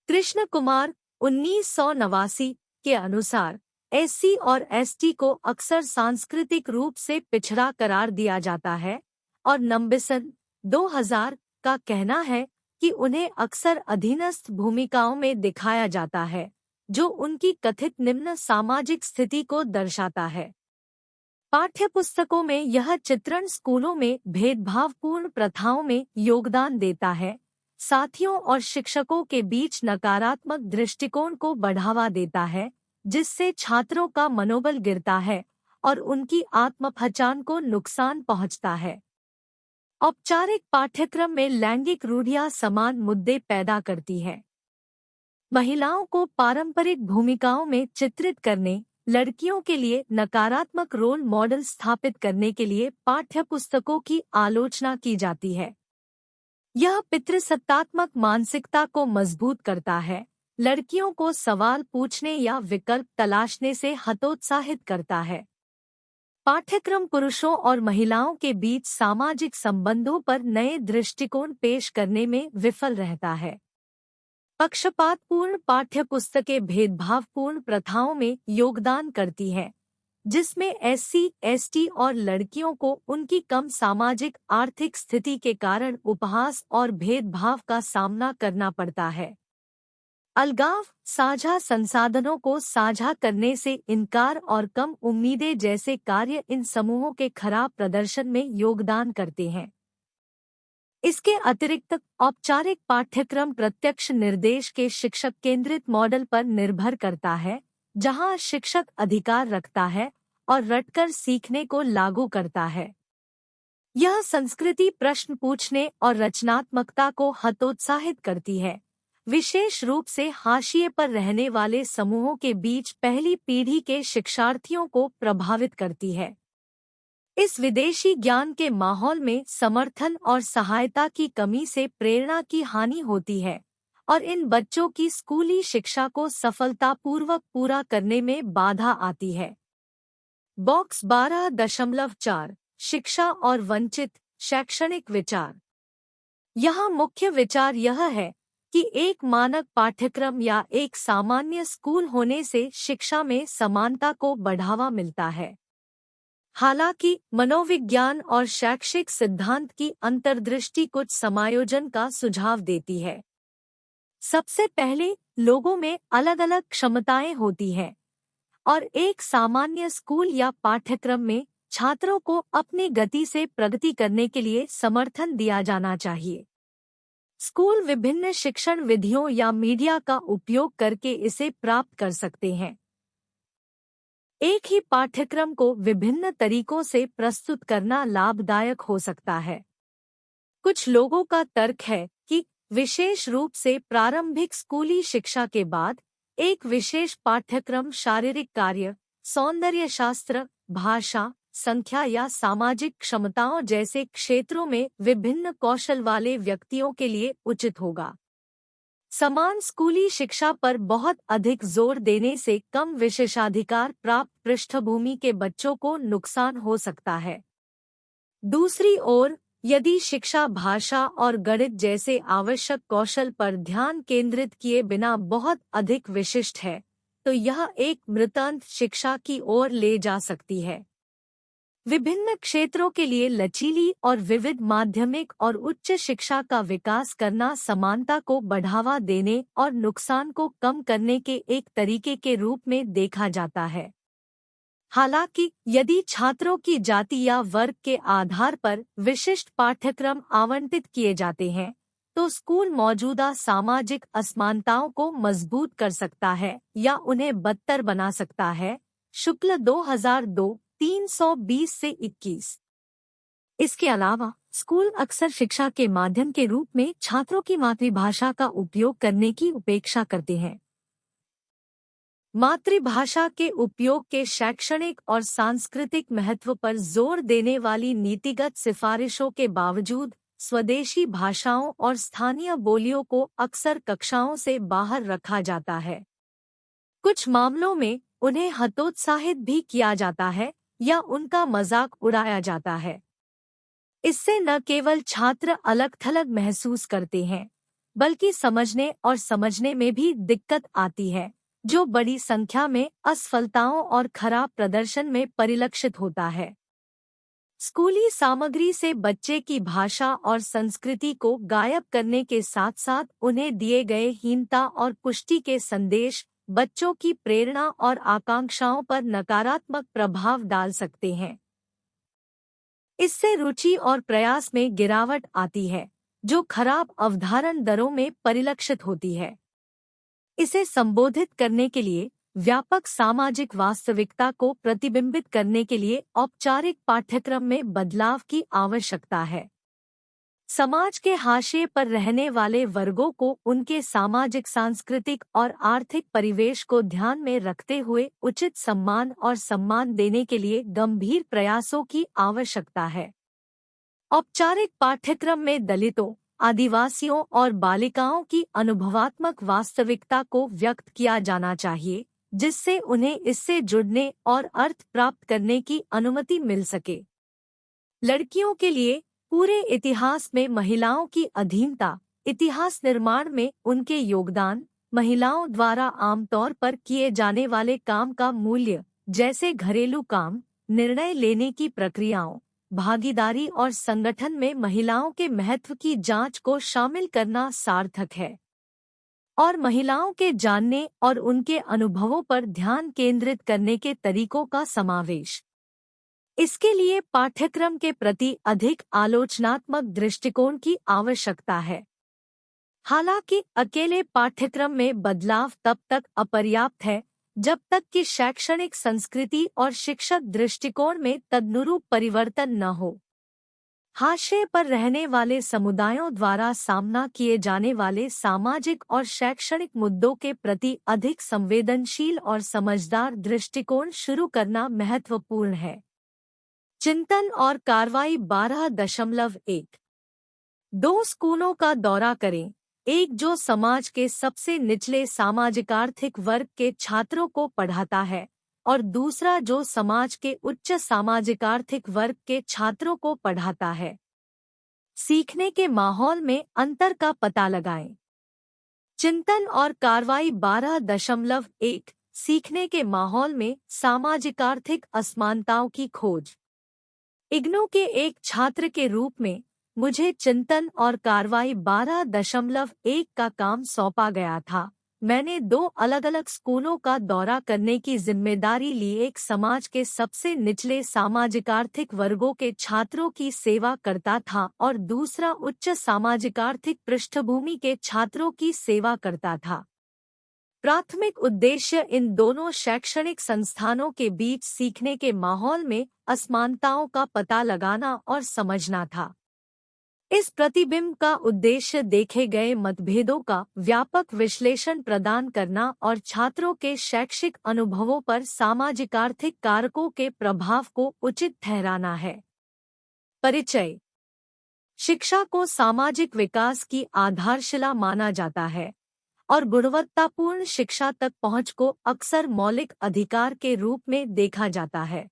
कृष्ण कुमार 1989 के अनुसार एससी और एसटी को अक्सर सांस्कृतिक रूप से पिछड़ा करार दिया जाता है और नम्बिसन 2000 का कहना है कि उन्हें अक्सर अधीनस्थ भूमिकाओं में दिखाया जाता है, जो उनकी कथित निम्न सामाजिक स्थिति को दर्शाता है। पाठ्यपुस्तकों में यह चित्रण स्कूलों में भेदभावपूर्ण प्रथाओं में योगदान देता है, साथियों और शिक्षकों के बीच नकारात्मक दृष्टिकोण को बढ़ावा देता है, जिससे छात्रों का मनोबल गिरता है और उनकी आत्मपहचान को नुकसान पहुंचता है। औपचारिक पाठ्यक्रम में लैंगिक रूढ़ियां समान मुद्दे पैदा करती है। महिलाओं को पारंपरिक भूमिकाओं में चित्रित करने, लड़कियों के लिए नकारात्मक रोल मॉडल स्थापित करने के लिए पाठ्यपुस्तकों की आलोचना की जाती है। यह पितृसत्तात्मक मानसिकता को मजबूत करता है, लड़कियों को सवाल पूछने या विकल्प तलाशने से हतोत्साहित करता है। पाठ्यक्रम पुरुषों और महिलाओं के बीच सामाजिक संबंधों पर नए दृष्टिकोण पेश करने में विफल रहता है। पक्षपातपूर्ण पाठ्यपुस्तकें भेदभावपूर्ण प्रथाओं में योगदान करती हैं, जिसमें एससी, एसटी और लड़कियों को उनकी कम सामाजिक आर्थिक स्थिति के कारण उपहास और भेदभाव का सामना करना पड़ता है। अलगाव, साझा संसाधनों को साझा करने से इनकार और कम उम्मीदें जैसे कार्य इन समूहों के खराब प्रदर्शन में योगदान करते हैं। इसके अतिरिक्त औपचारिक पाठ्यक्रम प्रत्यक्ष निर्देश के शिक्षक केंद्रित मॉडल पर निर्भर करता है, जहां शिक्षक अधिकार रखता है और रटकर सीखने को लागू करता है। यह संस्कृति प्रश्न पूछने और रचनात्मकता को हतोत्साहित करती है, विशेष रूप से हाशिए पर रहने वाले समूहों के बीच पहली पीढ़ी के शिक्षार्थियों को प्रभावित करती है। इस विदेशी ज्ञान के माहौल में समर्थन और सहायता की कमी से प्रेरणा की हानि होती है और इन बच्चों की स्कूली शिक्षा को सफलतापूर्वक पूरा करने में बाधा आती है। बॉक्स 12.4 शिक्षा और वंचित शैक्षणिक विचार। यहाँ मुख्य विचार यह है कि एक मानक पाठ्यक्रम या एक सामान्य स्कूल होने से शिक्षा में समानता को बढ़ावा मिलता है। हालांकि मनोविज्ञान और शैक्षिक सिद्धांत की अंतर्दृष्टि कुछ समायोजन का सुझाव देती है। सबसे पहले, लोगों में अलग-अलग क्षमताएं होती हैं और एक सामान्य स्कूल या पाठ्यक्रम में छात्रों को अपनी गति से प्रगति करने के लिए समर्थन दिया जाना चाहिए। स्कूल विभिन्न शिक्षण विधियों या मीडिया का उपयोग करके इसे प्राप्त कर सकते हैं। एक ही पाठ्यक्रम को विभिन्न तरीकों से प्रस्तुत करना लाभदायक हो सकता है। कुछ लोगों का तर्क है कि विशेष रूप से प्रारंभिक स्कूली शिक्षा के बाद एक विशेष पाठ्यक्रम शारीरिक कार्य, सौंदर्य शास्त्र, भाषा, संख्या या सामाजिक क्षमताओं जैसे क्षेत्रों में विभिन्न कौशल वाले व्यक्तियों के लिए उचित होगा। समान स्कूली शिक्षा पर बहुत अधिक जोर देने से कम विशेषाधिकार प्राप्त पृष्ठभूमि के बच्चों को नुकसान हो सकता है। दूसरी ओर, यदि शिक्षा भाषा और गणित जैसे आवश्यक कौशल पर ध्यान केंद्रित किए बिना बहुत अधिक विशिष्ट है, तो यह एक मृतांत शिक्षा की ओर ले जा सकती है। विभिन्न क्षेत्रों के लिए लचीली और विविध माध्यमिक और उच्च शिक्षा का विकास करना समानता को बढ़ावा देने और नुकसान को कम करने के एक तरीके के रूप में देखा जाता है। हालांकि यदि छात्रों की जाति या वर्ग के आधार पर विशिष्ट पाठ्यक्रम आवंटित किए जाते हैं, तो स्कूल मौजूदा सामाजिक असमानताओं को मजबूत कर सकता है या उन्हें बदतर बना सकता है। शुक्ल 2002 320 से 21। इसके अलावा स्कूल अक्सर शिक्षा के माध्यम के रूप में छात्रों की मातृभाषा का उपयोग करने की उपेक्षा करते हैं। मातृभाषा के उपयोग के शैक्षणिक और सांस्कृतिक महत्व पर जोर देने वाली नीतिगत सिफारिशों के बावजूद स्वदेशी भाषाओं और स्थानीय बोलियों को अक्सर कक्षाओं से बाहर रखा जाता है। कुछ मामलों में उन्हें हतोत्साहित भी किया जाता है या उनका मजाक उड़ाया जाता है। इससे न केवल छात्र अलग-थलग महसूस करते हैं, बल्कि समझने में भी दिक्कत आती है, जो बड़ी संख्या में असफलताओं और खराब प्रदर्शन में परिलक्षित होता है। स्कूली सामग्री से बच्चे की भाषा और संस्कृति को गायब करने के साथ-साथ उन्हें दिए गए हीनता और पुष्टि के संदेश बच्चों की प्रेरणा और आकांक्षाओं पर नकारात्मक प्रभाव डाल सकते हैं। इससे रुचि और प्रयास में गिरावट आती है, जो खराब अवधारण दरों में परिलक्षित होती है। इसे संबोधित करने के लिए व्यापक सामाजिक वास्तविकता को प्रतिबिंबित करने के लिए औपचारिक पाठ्यक्रम में बदलाव की आवश्यकता है। समाज के हाशिए पर रहने वाले वर्गों को उनके सामाजिक, सांस्कृतिक और आर्थिक परिवेश को ध्यान में रखते हुए उचित सम्मान देने के लिए गंभीर प्रयासों की आवश्यकता है। औपचारिक पाठ्यक्रम में दलितों, आदिवासियों और बालिकाओं की अनुभवात्मक वास्तविकता को व्यक्त किया जाना चाहिए, जिससे उन्हें इससे जुड़ने और अर्थ प्राप्त करने की अनुमति मिल सके। लड़कियों के लिए पूरे इतिहास में महिलाओं की अधीनता, इतिहास निर्माण में उनके योगदान, महिलाओं द्वारा आमतौर पर किए जाने वाले काम का मूल्य, जैसे घरेलू काम, निर्णय लेने की प्रक्रियाओं, भागीदारी और संगठन में महिलाओं के महत्व की जांच को शामिल करना सार्थक है। और महिलाओं के जानने और उनके अनुभवों पर ध्यान केंद्रित करने के तरीकों का समावेश। इसके लिए पाठ्यक्रम के प्रति अधिक आलोचनात्मक दृष्टिकोण की आवश्यकता है। हालांकि अकेले पाठ्यक्रम में बदलाव तब तक अपर्याप्त है जब तक कि शैक्षणिक संस्कृति और शिक्षक दृष्टिकोण में तदनुरूप परिवर्तन न हो। हाशिए पर रहने वाले समुदायों द्वारा सामना किए जाने वाले सामाजिक और शैक्षणिक मुद्दों के प्रति अधिक संवेदनशील और समझदार दृष्टिकोण शुरू करना महत्वपूर्ण है। चिंतन और कार्रवाई 12.1। 2 स्कूलों का दौरा करें, एक जो समाज के सबसे निचले सामाजिक-आर्थिक वर्ग के छात्रों को पढ़ाता है और दूसरा जो समाज के उच्च सामाजिक-आर्थिक वर्ग के छात्रों को पढ़ाता है। सीखने के माहौल में अंतर का पता लगाएं। चिंतन और कार्रवाई 12.1। सीखने के माहौल में सामाजिक-आर्थिक असमानताओं की खोज। इग्नू के एक छात्र के रूप में मुझे चिंतन और कार्रवाई 12.1 का काम सौंपा गया था। मैंने 2 अलग-अलग स्कूलों का दौरा करने की जिम्मेदारी ली, एक समाज के सबसे निचले सामाजिक-आर्थिक वर्गों के छात्रों की सेवा करता था और दूसरा उच्च सामाजिक-आर्थिक पृष्ठभूमि के छात्रों की सेवा करता था। प्राथमिक उद्देश्य इन दोनों शैक्षणिक संस्थानों के बीच सीखने के माहौल में असमानताओं का पता लगाना और समझना था। इस प्रतिबिंब का उद्देश्य देखे गए मतभेदों का व्यापक विश्लेषण प्रदान करना और छात्रों के शैक्षिक अनुभवों पर सामाजिक-आर्थिक कारकों के प्रभाव को उचित ठहराना है। परिचय। शिक्षा को सामाजिक विकास की आधारशिला माना जाता है, और गुणवत्तापूर्ण शिक्षा तक पहुंच को अक्सर मौलिक अधिकार के रूप में देखा जाता है।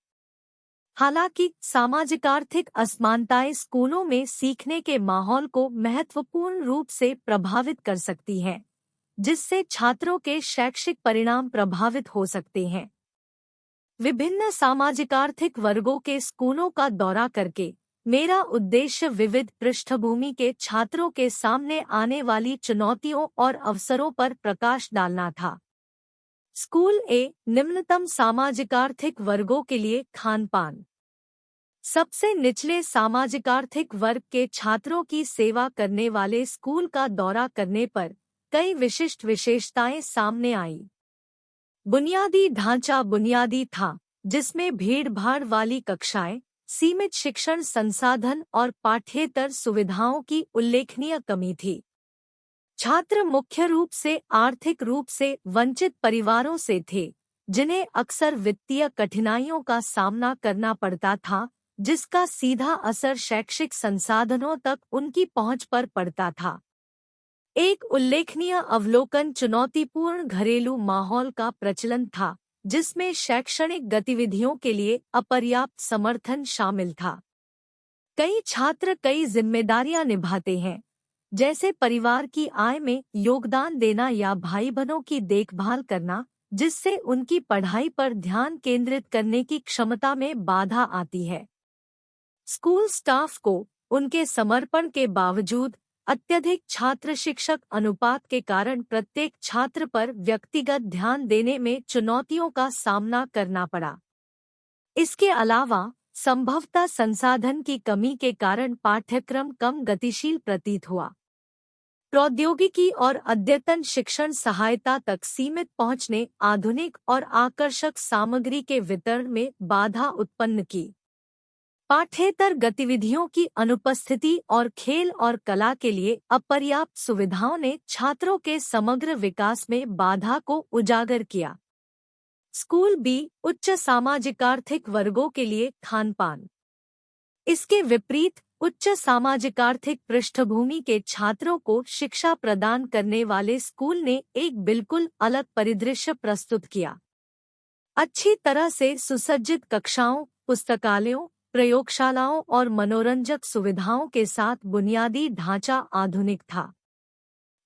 हालांकि सामाजिक आर्थिक असमानताएं स्कूलों में सीखने के माहौल को महत्वपूर्ण रूप से प्रभावित कर सकती हैं, जिससे छात्रों के शैक्षिक परिणाम प्रभावित हो सकते हैं। विभिन्न सामाजिक आर्थिक वर्गों के स्कूलों का दौरा करके मेरा उद्देश्य विविध पृष्ठभूमि के छात्रों के सामने आने वाली चुनौतियों और अवसरों पर प्रकाश डालना था। स्कूल ए निम्नतम सामाजिक आर्थिक वर्गों के लिए खान-पान। सबसे निचले सामाजिक आर्थिक वर्ग के छात्रों की सेवा करने वाले स्कूल का दौरा करने पर कई विशिष्ट विशेषताएं सामने आई। बुनियादी ढांचा बुनियादी था, जिसमें भीड़-भाड़ वाली कक्षाएं, सीमित शिक्षण संसाधन और पाठ्येतर सुविधाओं की उल्लेखनीय कमी थी। छात्र मुख्य रूप से आर्थिक रूप से वंचित परिवारों से थे, जिन्हें अक्सर वित्तीय कठिनाइयों का सामना करना पड़ता था, जिसका सीधा असर शैक्षिक संसाधनों तक उनकी पहुंच पर पड़ता था। एक उल्लेखनीय अवलोकन चुनौतीपूर्ण घरेलू माहौल का प्रचलन था, जिसमें शैक्षणिक गतिविधियों के लिए अपर्याप्त समर्थन शामिल था। कई छात्र कई जिम्मेदारियां निभाते हैं, जैसे परिवार की आय में योगदान देना या भाई बहनों की देखभाल करना, जिससे उनकी पढ़ाई पर ध्यान केंद्रित करने की क्षमता में बाधा आती है। स्कूल स्टाफ को उनके समर्पण के बावजूद अत्यधिक छात्र शिक्षक अनुपात के कारण प्रत्येक छात्र पर व्यक्तिगत ध्यान देने में चुनौतियों का सामना करना पड़ा। इसके अलावा संभवतः संसाधन की कमी के कारण पाठ्यक्रम कम गतिशील प्रतीत हुआ। प्रौद्योगिकी और अद्यतन शिक्षण सहायता तक सीमित पहुंच ने आधुनिक और आकर्षक सामग्री के वितरण में बाधा उत्पन्न की। पाठ्येतर गतिविधियों की अनुपस्थिति और खेल और कला के लिए अपर्याप्त सुविधाओं ने छात्रों के समग्र विकास में बाधा को उजागर किया। स्कूल बी उच्च सामाजिक आर्थिक वर्गों के लिए खान-पान। इसके विपरीत उच्च सामाजिक आर्थिक पृष्ठभूमि के छात्रों को शिक्षा प्रदान करने वाले स्कूल ने एक बिल्कुल अलग परिदृश्य प्रस्तुत किया। अच्छी तरह से सुसज्जित कक्षाओं, पुस्तकालयों, प्रयोगशालाओं और मनोरंजक सुविधाओं के साथ बुनियादी ढांचा आधुनिक था।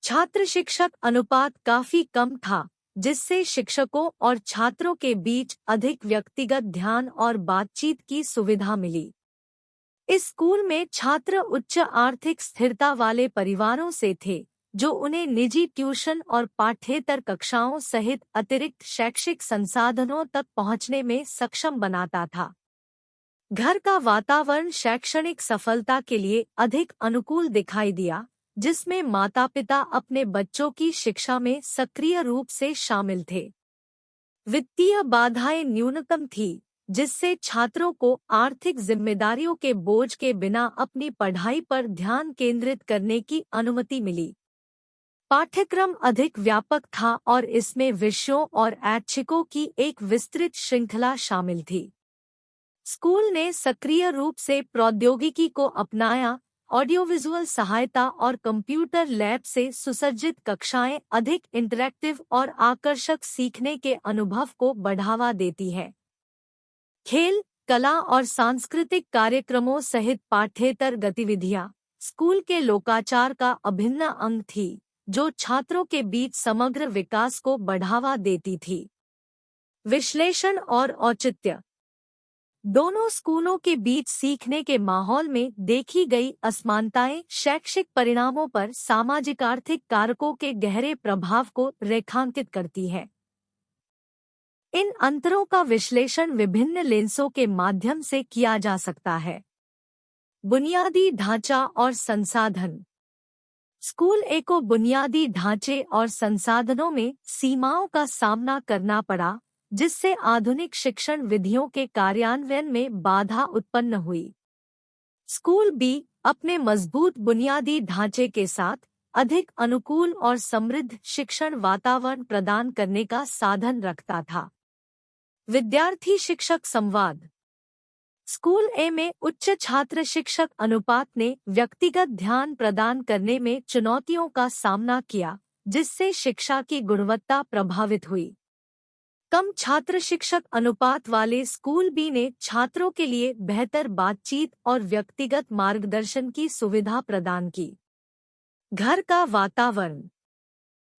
छात्र शिक्षक अनुपात काफी कम था, जिससे शिक्षकों और छात्रों के बीच अधिक व्यक्तिगत ध्यान और बातचीत की सुविधा मिली। इस स्कूल में छात्र उच्च आर्थिक स्थिरता वाले परिवारों से थे, जो उन्हें निजी ट्यूशन और पाठ्येतर कक्षाओं सहित अतिरिक्त शैक्षिक संसाधनों तक पहुंचने में सक्षम बनाता था। घर का वातावरण शैक्षणिक सफलता के लिए अधिक अनुकूल दिखाई दिया, जिसमें माता-पिता अपने बच्चों की शिक्षा में सक्रिय रूप से शामिल थे। वित्तीय बाधाएं न्यूनतम थी, जिससे छात्रों को आर्थिक जिम्मेदारियों के बोझ के बिना अपनी पढ़ाई पर ध्यान केंद्रित करने की अनुमति मिली। पाठ्यक्रम अधिक व्यापक था और इसमें विषयों और ऐच्छिकों की एक विस्तृत श्रृंखला शामिल थी। स्कूल ने सक्रिय रूप से प्रौद्योगिकी को अपनाया। ऑडियो विजुअल सहायता और कंप्यूटर लैब से सुसज्जित कक्षाएं अधिक इंटरैक्टिव और आकर्षक सीखने के अनुभव को बढ़ावा देती है। खेल, कला और सांस्कृतिक कार्यक्रमों सहित पाठ्येतर गतिविधियां स्कूल के लोकाचार का अभिन्न अंग थी, जो छात्रों के बीच समग्र विकास को बढ़ावा देती थी। विश्लेषण और औचित्य। दोनों स्कूलों के बीच सीखने के माहौल में देखी गई असमानताएं शैक्षिक परिणामों पर सामाजिक आर्थिक कारकों के गहरे प्रभाव को रेखांकित करती है। इन अंतरों का विश्लेषण विभिन्न लेंसों के माध्यम से किया जा सकता है। बुनियादी ढांचा और संसाधन। स्कूल ए को बुनियादी ढांचे और संसाधनों में सीमाओं का सामना करना पड़ा, जिससे आधुनिक शिक्षण विधियों के कार्यान्वयन में बाधा उत्पन्न हुई। स्कूल बी अपने मजबूत बुनियादी ढांचे के साथ अधिक अनुकूल और समृद्ध शिक्षण वातावरण प्रदान करने का साधन रखता था। विद्यार्थी शिक्षक संवाद। स्कूल ए में उच्च छात्र शिक्षक अनुपात ने व्यक्तिगत ध्यान प्रदान करने में चुनौतियों का सामना किया, जिससे शिक्षा की गुणवत्ता प्रभावित हुई। कम छात्र शिक्षक अनुपात वाले स्कूल बी ने छात्रों के लिए बेहतर बातचीत और व्यक्तिगत मार्गदर्शन की सुविधा प्रदान की। घर का वातावरण।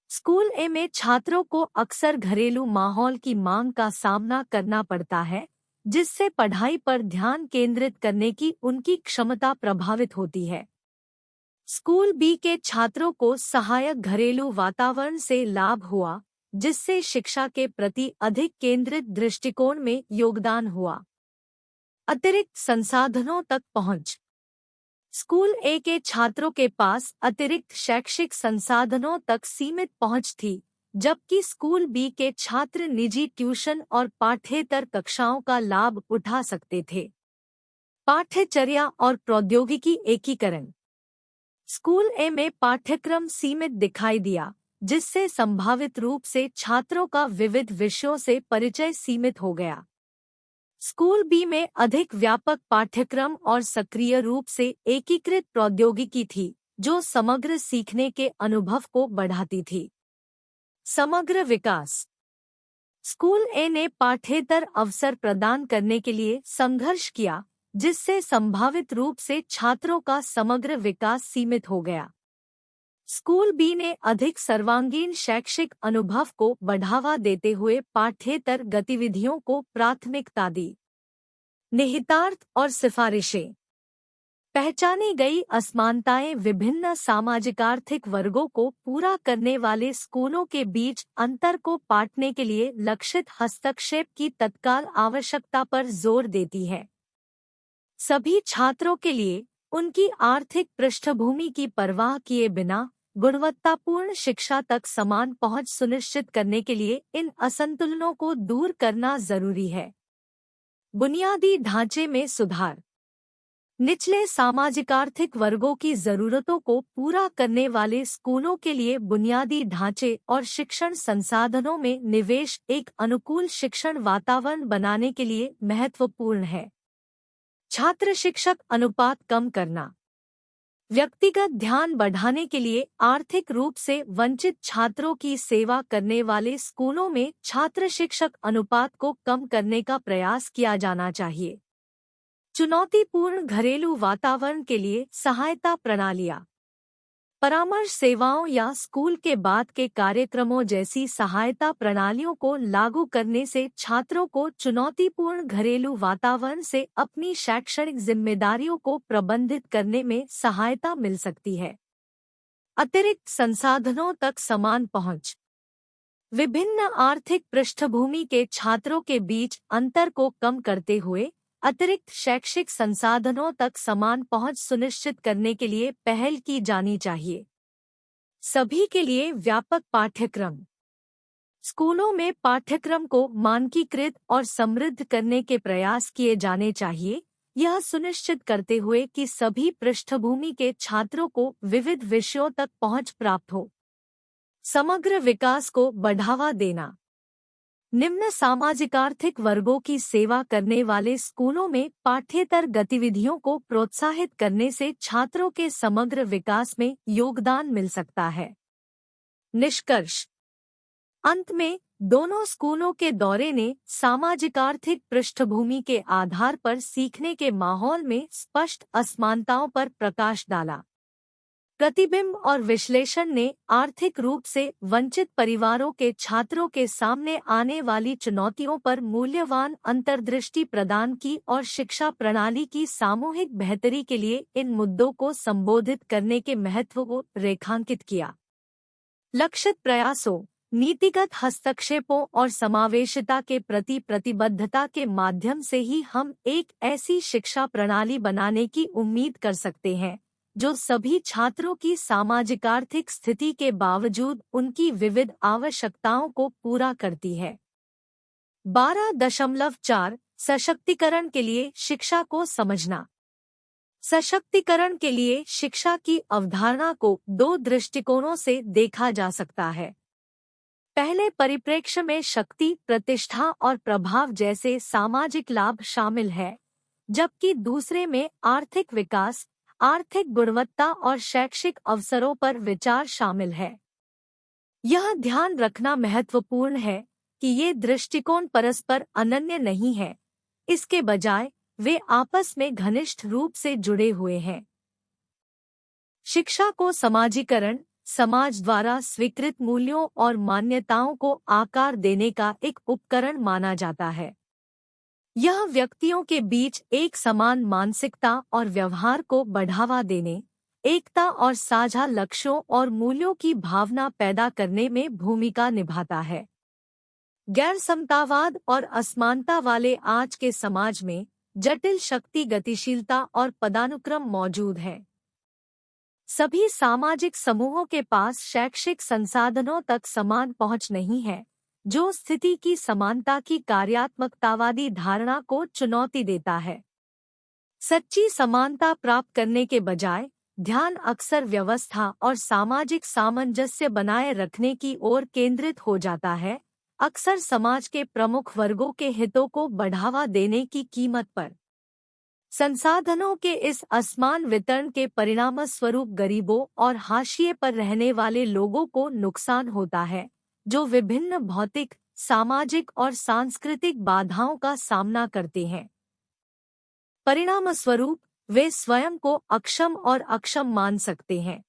स्कूल ए में छात्रों को अक्सर घरेलू माहौल की मांग का सामना करना पड़ता है, जिससे पढ़ाई पर ध्यान केंद्रित करने की उनकी क्षमता प्रभावित होती है। स्कूल बी के छात्रों को सहायक घरेलू वातावरण से लाभ हुआ, जिससे शिक्षा के प्रति अधिक केंद्रित दृष्टिकोण में योगदान हुआ। अतिरिक्त संसाधनों तक पहुंच। स्कूल ए के छात्रों के पास अतिरिक्त शैक्षिक संसाधनों तक सीमित पहुंच थी, जबकि स्कूल बी के छात्र निजी ट्यूशन और पाठ्येतर कक्षाओं का लाभ उठा सकते थे। पाठ्यचर्या और प्रौद्योगिकी एकीकरण। स्कूल ए में पाठ्यक्रम सीमित दिखाई दिया, जिससे संभावित रूप से छात्रों का विविध विषयों से परिचय सीमित हो गया। स्कूल बी में अधिक व्यापक पाठ्यक्रम और सक्रिय रूप से एकीकृत प्रौद्योगिकी थी, जो समग्र सीखने के अनुभव को बढ़ाती थी। समग्र विकास। स्कूल ए ने पाठ्येतर अवसर प्रदान करने के लिए संघर्ष किया, जिससे संभावित रूप से छात्रों का समग्र विकास सीमित हो गया। स्कूल बी ने अधिक सर्वांगीण शैक्षिक अनुभव को बढ़ावा देते हुए पाठ्येतर गतिविधियों को प्राथमिकता दी। निहितार्थ और सिफारिशें। पहचानी गई असमानताएं विभिन्न सामाजिक-आर्थिक वर्गों को पूरा करने वाले स्कूलों के बीच अंतर को पाटने के लिए लक्षित हस्तक्षेप की तत्काल आवश्यकता पर जोर देती है। सभी छात्रों के लिए उनकी आर्थिक पृष्ठभूमि की परवाह किए बिना गुणवत्तापूर्ण शिक्षा तक समान पहुंच सुनिश्चित करने के लिए इन असंतुलनों को दूर करना जरूरी है। बुनियादी ढांचे में सुधार। निचले सामाजिक-आर्थिक वर्गों की जरूरतों को पूरा करने वाले स्कूलों के लिए बुनियादी ढांचे और शिक्षण संसाधनों में निवेश एक अनुकूल शिक्षण वातावरण बनाने के लिए महत्वपूर्ण है। छात्र शिक्षक अनुपात कम करना। व्यक्तिगत ध्यान बढ़ाने के लिए आर्थिक रूप से वंचित छात्रों की सेवा करने वाले स्कूलों में छात्र शिक्षक अनुपात को कम करने का प्रयास किया जाना चाहिए। चुनौतीपूर्ण घरेलू वातावरण के लिए सहायता प्रणालियाँ। परामर्श सेवाओं या स्कूल के बाद के कार्यक्रमों जैसी सहायता प्रणालियों को लागू करने से छात्रों को चुनौतीपूर्ण घरेलू वातावरण से अपनी शैक्षणिक जिम्मेदारियों को प्रबंधित करने में सहायता मिल सकती है। अतिरिक्त संसाधनों तक समान पहुंच। विभिन्न आर्थिक पृष्ठभूमि के छात्रों के बीच अंतर को कम करते हुए अतिरिक्त शैक्षिक संसाधनों तक समान पहुंच सुनिश्चित करने के लिए पहल की जानी चाहिए। सभी के लिए व्यापक पाठ्यक्रम। स्कूलों में पाठ्यक्रम को मानकीकृत और समृद्ध करने के प्रयास किए जाने चाहिए, यह सुनिश्चित करते हुए कि सभी पृष्ठभूमि के छात्रों को विविध विषयों तक पहुंच प्राप्त हो। समग्र विकास को बढ़ावा देना। निम्न सामाजिक-आर्थिक वर्गों की सेवा करने वाले स्कूलों में पाठ्येतर गतिविधियों को प्रोत्साहित करने से छात्रों के समग्र विकास में योगदान मिल सकता है। निष्कर्ष। अंत में दोनों स्कूलों के दौरे ने सामाजिक-आर्थिक पृष्ठभूमि के आधार पर सीखने के माहौल में स्पष्ट असमानताओं पर प्रकाश डाला। प्रतिबिंब और विश्लेषण ने आर्थिक रूप से वंचित परिवारों के छात्रों के सामने आने वाली चुनौतियों पर मूल्यवान अंतर्दृष्टि प्रदान की और शिक्षा प्रणाली की सामूहिक बेहतरी के लिए इन मुद्दों को संबोधित करने के महत्व को रेखांकित किया। लक्षित प्रयासों, नीतिगत हस्तक्षेपों और समावेशिता के प्रति प्रतिबद्धता के माध्यम से ही हम एक ऐसी शिक्षा प्रणाली बनाने की उम्मीद कर सकते हैं जो सभी छात्रों की सामाजिक-आर्थिक स्थिति के बावजूद उनकी विविध आवश्यकताओं को पूरा करती है। 12.4 सशक्तिकरण के लिए शिक्षा को समझना। सशक्तिकरण के लिए शिक्षा की अवधारणा को दो दृष्टिकोणों से देखा जा सकता है। पहले परिप्रेक्ष्य में शक्ति, प्रतिष्ठा और प्रभाव जैसे सामाजिक लाभ शामिल है, जबकि दूसरे में आर्थिक विकास, आर्थिक गुणवत्ता और शैक्षिक अवसरों पर विचार शामिल है। यह ध्यान रखना महत्वपूर्ण है कि ये दृष्टिकोण परस्पर अनन्य नहीं है, इसके बजाय वे आपस में घनिष्ठ रूप से जुड़े हुए हैं। शिक्षा को समाजीकरण, समाज द्वारा स्वीकृत मूल्यों और मान्यताओं को आकार देने का एक उपकरण माना जाता है। यह व्यक्तियों के बीच एक समान मानसिकता और व्यवहार को बढ़ावा देने, एकता और साझा लक्ष्यों और मूल्यों की भावना पैदा करने में भूमिका निभाता है। गैर समतावाद और असमानता वाले आज के समाज में जटिल शक्ति, गतिशीलता और पदानुक्रम मौजूद हैं। सभी सामाजिक समूहों के पास शैक्षिक संसाधनों तक समान पहुंच नहीं है, जो स्थिति की समानता की कार्यात्मकतावादी धारणा को चुनौती देता है। सच्ची समानता प्राप्त करने के बजाय ध्यान अक्सर व्यवस्था और सामाजिक सामंजस्य बनाए रखने की ओर केंद्रित हो जाता है, अक्सर समाज के प्रमुख वर्गों के हितों को बढ़ावा देने की कीमत पर। संसाधनों के इस असमान वितरण के परिणामस्वरूप गरीबों और हाशिए पर रहने वाले लोगों को नुकसान होता है, जो विभिन्न भौतिक, सामाजिक और सांस्कृतिक बाधाओं का सामना करते हैं। परिणामस्वरूप वे स्वयं को अक्षम और अक्षम मान सकते हैं।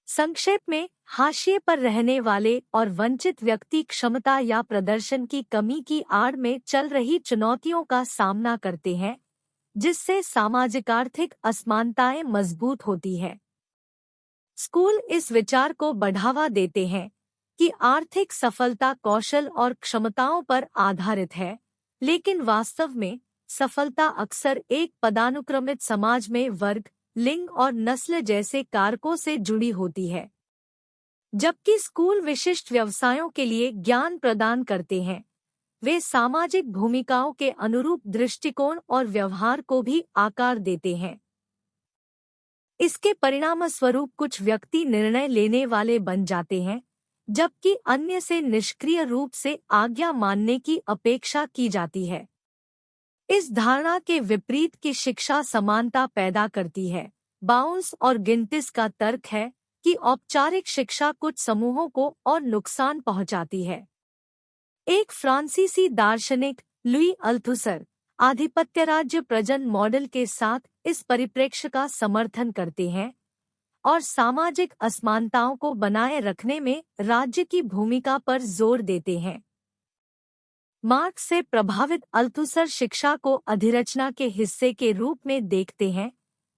संक्षेप में, हाशिए पर रहने वाले और वंचित व्यक्ति क्षमता या प्रदर्शन की कमी की आड़ में चल रही चुनौतियों का सामना करते हैं, जिससे सामाजिक आर्थिक असमानताएं मजबूत होती है। स्कूल इस विचार को बढ़ावा देते हैं कि आर्थिक सफलता कौशल और क्षमताओं पर आधारित है, लेकिन वास्तव में सफलता अक्सर एक पदानुक्रमित समाज में वर्ग, लिंग और नस्ल जैसे कारकों से जुड़ी होती है। जबकि स्कूल विशिष्ट व्यवसायों के लिए ज्ञान प्रदान करते हैं, वे सामाजिक भूमिकाओं के अनुरूप दृष्टिकोण और व्यवहार को भी आकार देते हैं। इसके परिणामस्वरूप कुछ व्यक्ति निर्णय लेने वाले बन जाते हैं, जबकि अन्य से निष्क्रिय रूप से आज्ञा मानने की अपेक्षा की जाती है। इस धारणा के विपरीत की शिक्षा समानता पैदा करती है। बाउंस और गिंटिस का तर्क है कि औपचारिक शिक्षा कुछ समूहों को और नुकसान पहुंचाती है। एक फ्रांसीसी दार्शनिक लुई अल्थुसर आधिपत्य राज्य प्रजन मॉडल के साथ इस परिप्रेक्ष्य का समर्थन करते हैं और सामाजिक असमानताओं को बनाए रखने में राज्य की भूमिका पर जोर देते हैं। मार्क्स से प्रभावित अल्थुसर शिक्षा को अधिरचना के हिस्से के रूप में देखते हैं,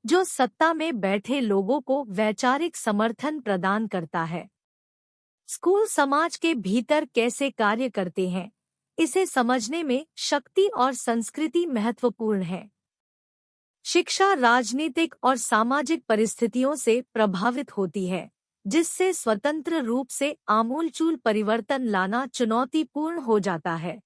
जो सत्ता में बैठे लोगों को वैचारिक समर्थन प्रदान करता है। स्कूल समाज के भीतर कैसे कार्य करते हैं, इसे समझने में शक्ति और संस्कृति महत्वपूर्ण है। शिक्षा राजनीतिक और सामाजिक परिस्थितियों से प्रभावित होती है, जिससे स्वतंत्र रूप से आमूलचूल परिवर्तन लाना चुनौतीपूर्ण हो जाता है।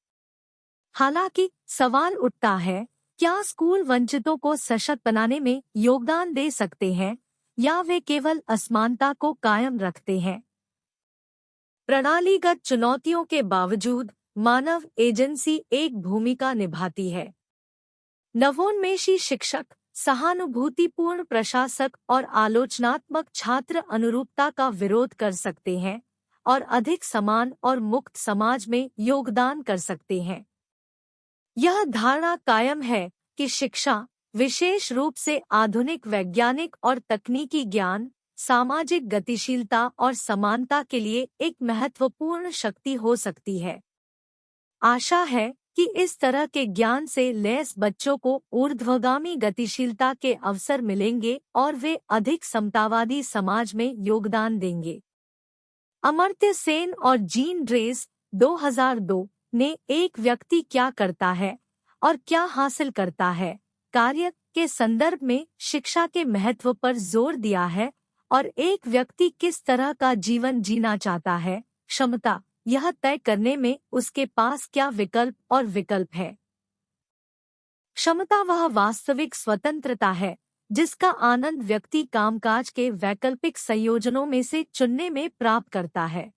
हालांकि सवाल उठता है, क्या स्कूल वंचितों को सशक्त बनाने में योगदान दे सकते हैं या वे केवल असमानता को कायम रखते हैं? प्रणालीगत चुनौतियों के बावजूद मानव एजेंसी एक भूमिका निभाती है। नवोन्मेषी शिक्षक, सहानुभूतिपूर्ण प्रशासक और आलोचनात्मक छात्र अनुरूपता का विरोध कर सकते हैं और अधिक समान और मुक्त समाज में योगदान कर सकते हैं। यह धारणा कायम है कि शिक्षा, विशेष रूप से आधुनिक वैज्ञानिक और तकनीकी ज्ञान, सामाजिक गतिशीलता और समानता के लिए एक महत्वपूर्ण शक्ति हो सकती है। आशा है कि इस तरह के ज्ञान से लैस बच्चों को ऊर्ध्वगामी गतिशीलता के अवसर मिलेंगे और वे अधिक समतावादी समाज में योगदान देंगे। अमर्त्य सेन और जीन ड्रेस 2002 ने एक व्यक्ति क्या करता है और क्या हासिल करता है कार्य के संदर्भ में शिक्षा के महत्व पर जोर दिया है और एक व्यक्ति किस तरह का जीवन जीना चाहता है, क्षमता यह तय करने में उसके पास क्या विकल्प और विकल्प है। क्षमता वह वास्तविक स्वतंत्रता है जिसका आनंद व्यक्ति कामकाज के वैकल्पिक संयोजनों में से चुनने में प्राप्त करता है।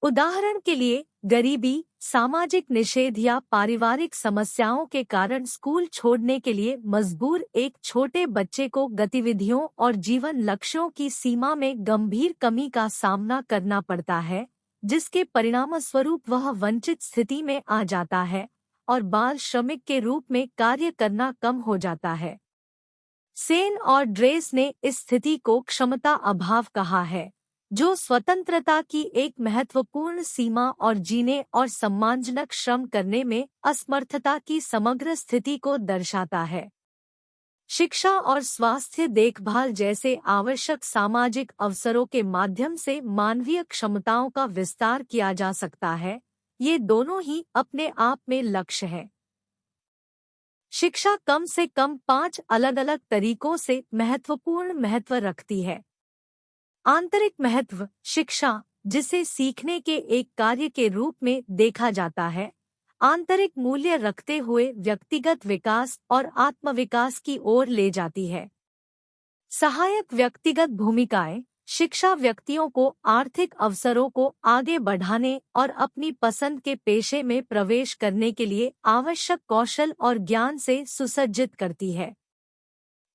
उदाहरण के लिए, गरीबी, सामाजिक निषेध या पारिवारिक समस्याओं के कारण स्कूल छोड़ने के लिए मजबूर एक छोटे बच्चे को गतिविधियों और जीवन लक्ष्यों की सीमा में गंभीर कमी का सामना करना पड़ता है, जिसके परिणामस्वरूप वह वंचित स्थिति में आ जाता है और बाल श्रमिक के रूप में कार्य करना कम हो जाता है। सेन और ड्रेस ने इस स्थिति को क्षमता अभाव कहा है, जो स्वतंत्रता की एक महत्वपूर्ण सीमा और जीने और सम्मानजनक श्रम करने में असमर्थता की समग्र स्थिति को दर्शाता है। शिक्षा और स्वास्थ्य देखभाल जैसे आवश्यक सामाजिक अवसरों के माध्यम से मानवीय क्षमताओं का विस्तार किया जा सकता है। ये दोनों ही अपने आप में लक्ष्य हैं। शिक्षा कम से कम 5 अलग-अलग तरीकों से महत्वपूर्ण महत्व रखती है। आंतरिक महत्व शिक्षा, जिसे सीखने के एक कार्य के रूप में देखा जाता है, आंतरिक मूल्य रखते हुए व्यक्तिगत विकास और आत्मविकास की ओर ले जाती है। सहायक व्यक्तिगत भूमिकाएं शिक्षा व्यक्तियों को आर्थिक अवसरों को आगे बढ़ाने और अपनी पसंद के पेशे में प्रवेश करने के लिए आवश्यक कौशल और ज्ञान से सुसज्जित करती है।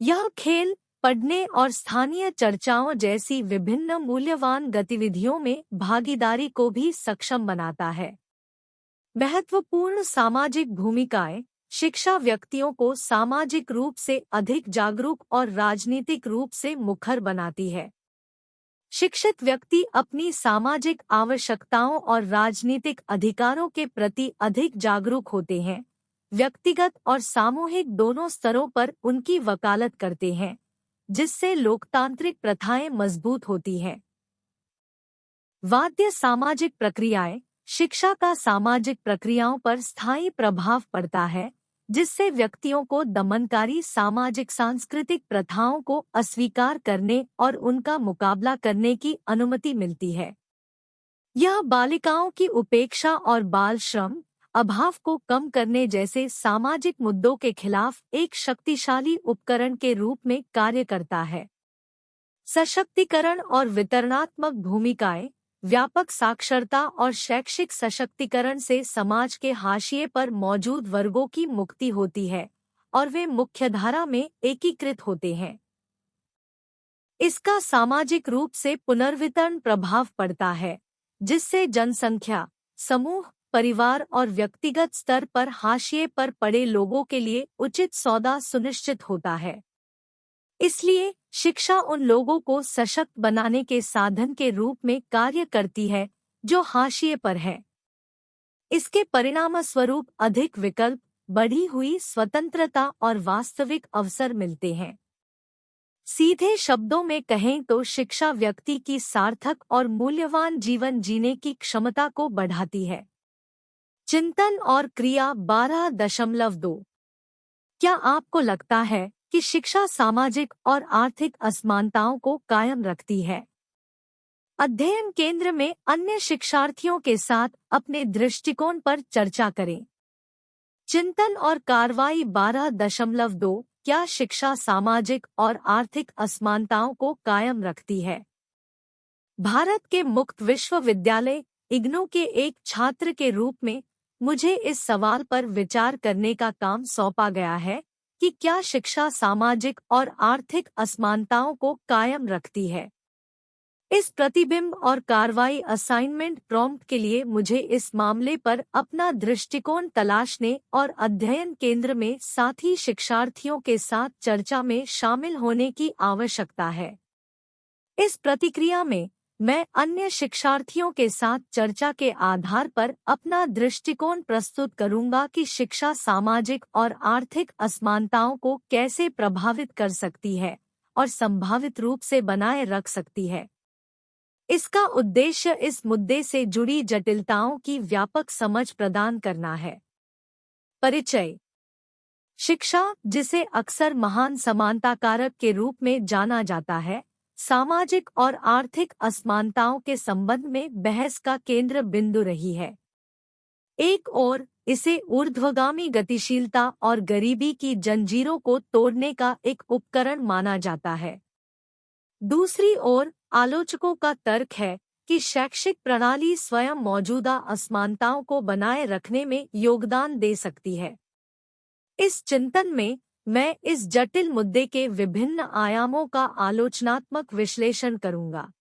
यह खेल, पढ़ने और स्थानीय चर्चाओं जैसी विभिन्न मूल्यवान गतिविधियों में भागीदारी को भी सक्षम बनाता है। महत्वपूर्ण सामाजिक भूमिकाएं शिक्षा व्यक्तियों को सामाजिक रूप से अधिक जागरूक और राजनीतिक रूप से मुखर बनाती है। शिक्षित व्यक्ति अपनी सामाजिक आवश्यकताओं और राजनीतिक अधिकारों के प्रति अधिक जागरूक होते हैं, व्यक्तिगत और सामूहिक दोनों स्तरों पर उनकी वकालत करते हैं, जिससे लोकतांत्रिक प्रथाएं मजबूत होती हैं। वाद्य सामाजिक प्रक्रियाएं शिक्षा का सामाजिक प्रक्रियाओं पर स्थायी प्रभाव पड़ता है, जिससे व्यक्तियों को दमनकारी सामाजिक सांस्कृतिक प्रथाओं को अस्वीकार करने और उनका मुकाबला करने की अनुमति मिलती है। यह बालिकाओं की उपेक्षा और बाल श्रम अभाव को कम करने जैसे सामाजिक मुद्दों के खिलाफ एक शक्तिशाली उपकरण के रूप में कार्य करता है। सशक्तिकरण और वितरणात्मक भूमिकाएं व्यापक साक्षरता और शैक्षिक सशक्तिकरण से समाज के हाशिए पर मौजूद वर्गों की मुक्ति होती है और वे मुख्यधारा में एकीकृत होते हैं। इसका सामाजिक रूप से पुनर्वितरण प्रभाव पड़ता है, जिससे जनसंख्या, समूह, परिवार और व्यक्तिगत स्तर पर हाशिए पर पड़े लोगों के लिए उचित सौदा सुनिश्चित होता है। इसलिए शिक्षा उन लोगों को सशक्त बनाने के साधन के रूप में कार्य करती है जो हाशिए पर है। इसके परिणामस्वरूप अधिक विकल्प, बढ़ी हुई स्वतंत्रता और वास्तविक अवसर मिलते हैं। सीधे शब्दों में कहें तो शिक्षा व्यक्ति की सार्थक और मूल्यवान जीवन जीने की क्षमता को बढ़ाती है। चिंतन और क्रिया 12.2। क्या आपको लगता है कि शिक्षा सामाजिक और आर्थिक असमानताओं को कायम रखती है? अध्ययन केंद्र में अन्य शिक्षार्थियों के साथ अपने दृष्टिकोण पर चर्चा करें। चिंतन और कार्रवाई 12.2। क्या शिक्षा सामाजिक और आर्थिक असमानताओं को कायम रखती है? भारत के मुक्त विश्वविद्यालय इग्नू के एक छात्र के रूप में मुझे इस सवाल पर विचार करने का काम सौंपा गया है कि क्या शिक्षा सामाजिक और आर्थिक असमानताओं को कायम रखती है। इस प्रतिबिंब और कार्रवाई असाइनमेंट प्रॉम्प्ट के लिए मुझे इस मामले पर अपना दृष्टिकोण तलाशने और अध्ययन केंद्र में साथी शिक्षार्थियों के साथ चर्चा में शामिल होने की आवश्यकता है। इस प्रतिक्रिया में मैं अन्य शिक्षार्थियों के साथ चर्चा के आधार पर अपना दृष्टिकोण प्रस्तुत करूंगा कि शिक्षा सामाजिक और आर्थिक असमानताओं को कैसे प्रभावित कर सकती है और संभावित रूप से बनाए रख सकती है। इसका उद्देश्य इस मुद्दे से जुड़ी जटिलताओं की व्यापक समझ प्रदान करना है। परिचय। शिक्षा, जिसे अक्सर महान समानता कारक के रूप में जाना जाता है, सामाजिक और आर्थिक असमानताओं के संबंध में बहस का केंद्र बिंदु रही है। एक ओर इसे ऊर्ध्वगामी गतिशीलता और गरीबी की जंजीरों को तोड़ने का एक उपकरण माना जाता है। दूसरी ओर आलोचकों का तर्क है कि कि शैक्षिक प्रणाली स्वयं मौजूदा असमानताओं को बनाए रखने में योगदान दे सकती है। इस चिंतन में मैं इस जटिल मुद्दे के विभिन्न आयामों का आलोचनात्मक विश्लेषण करूंगा।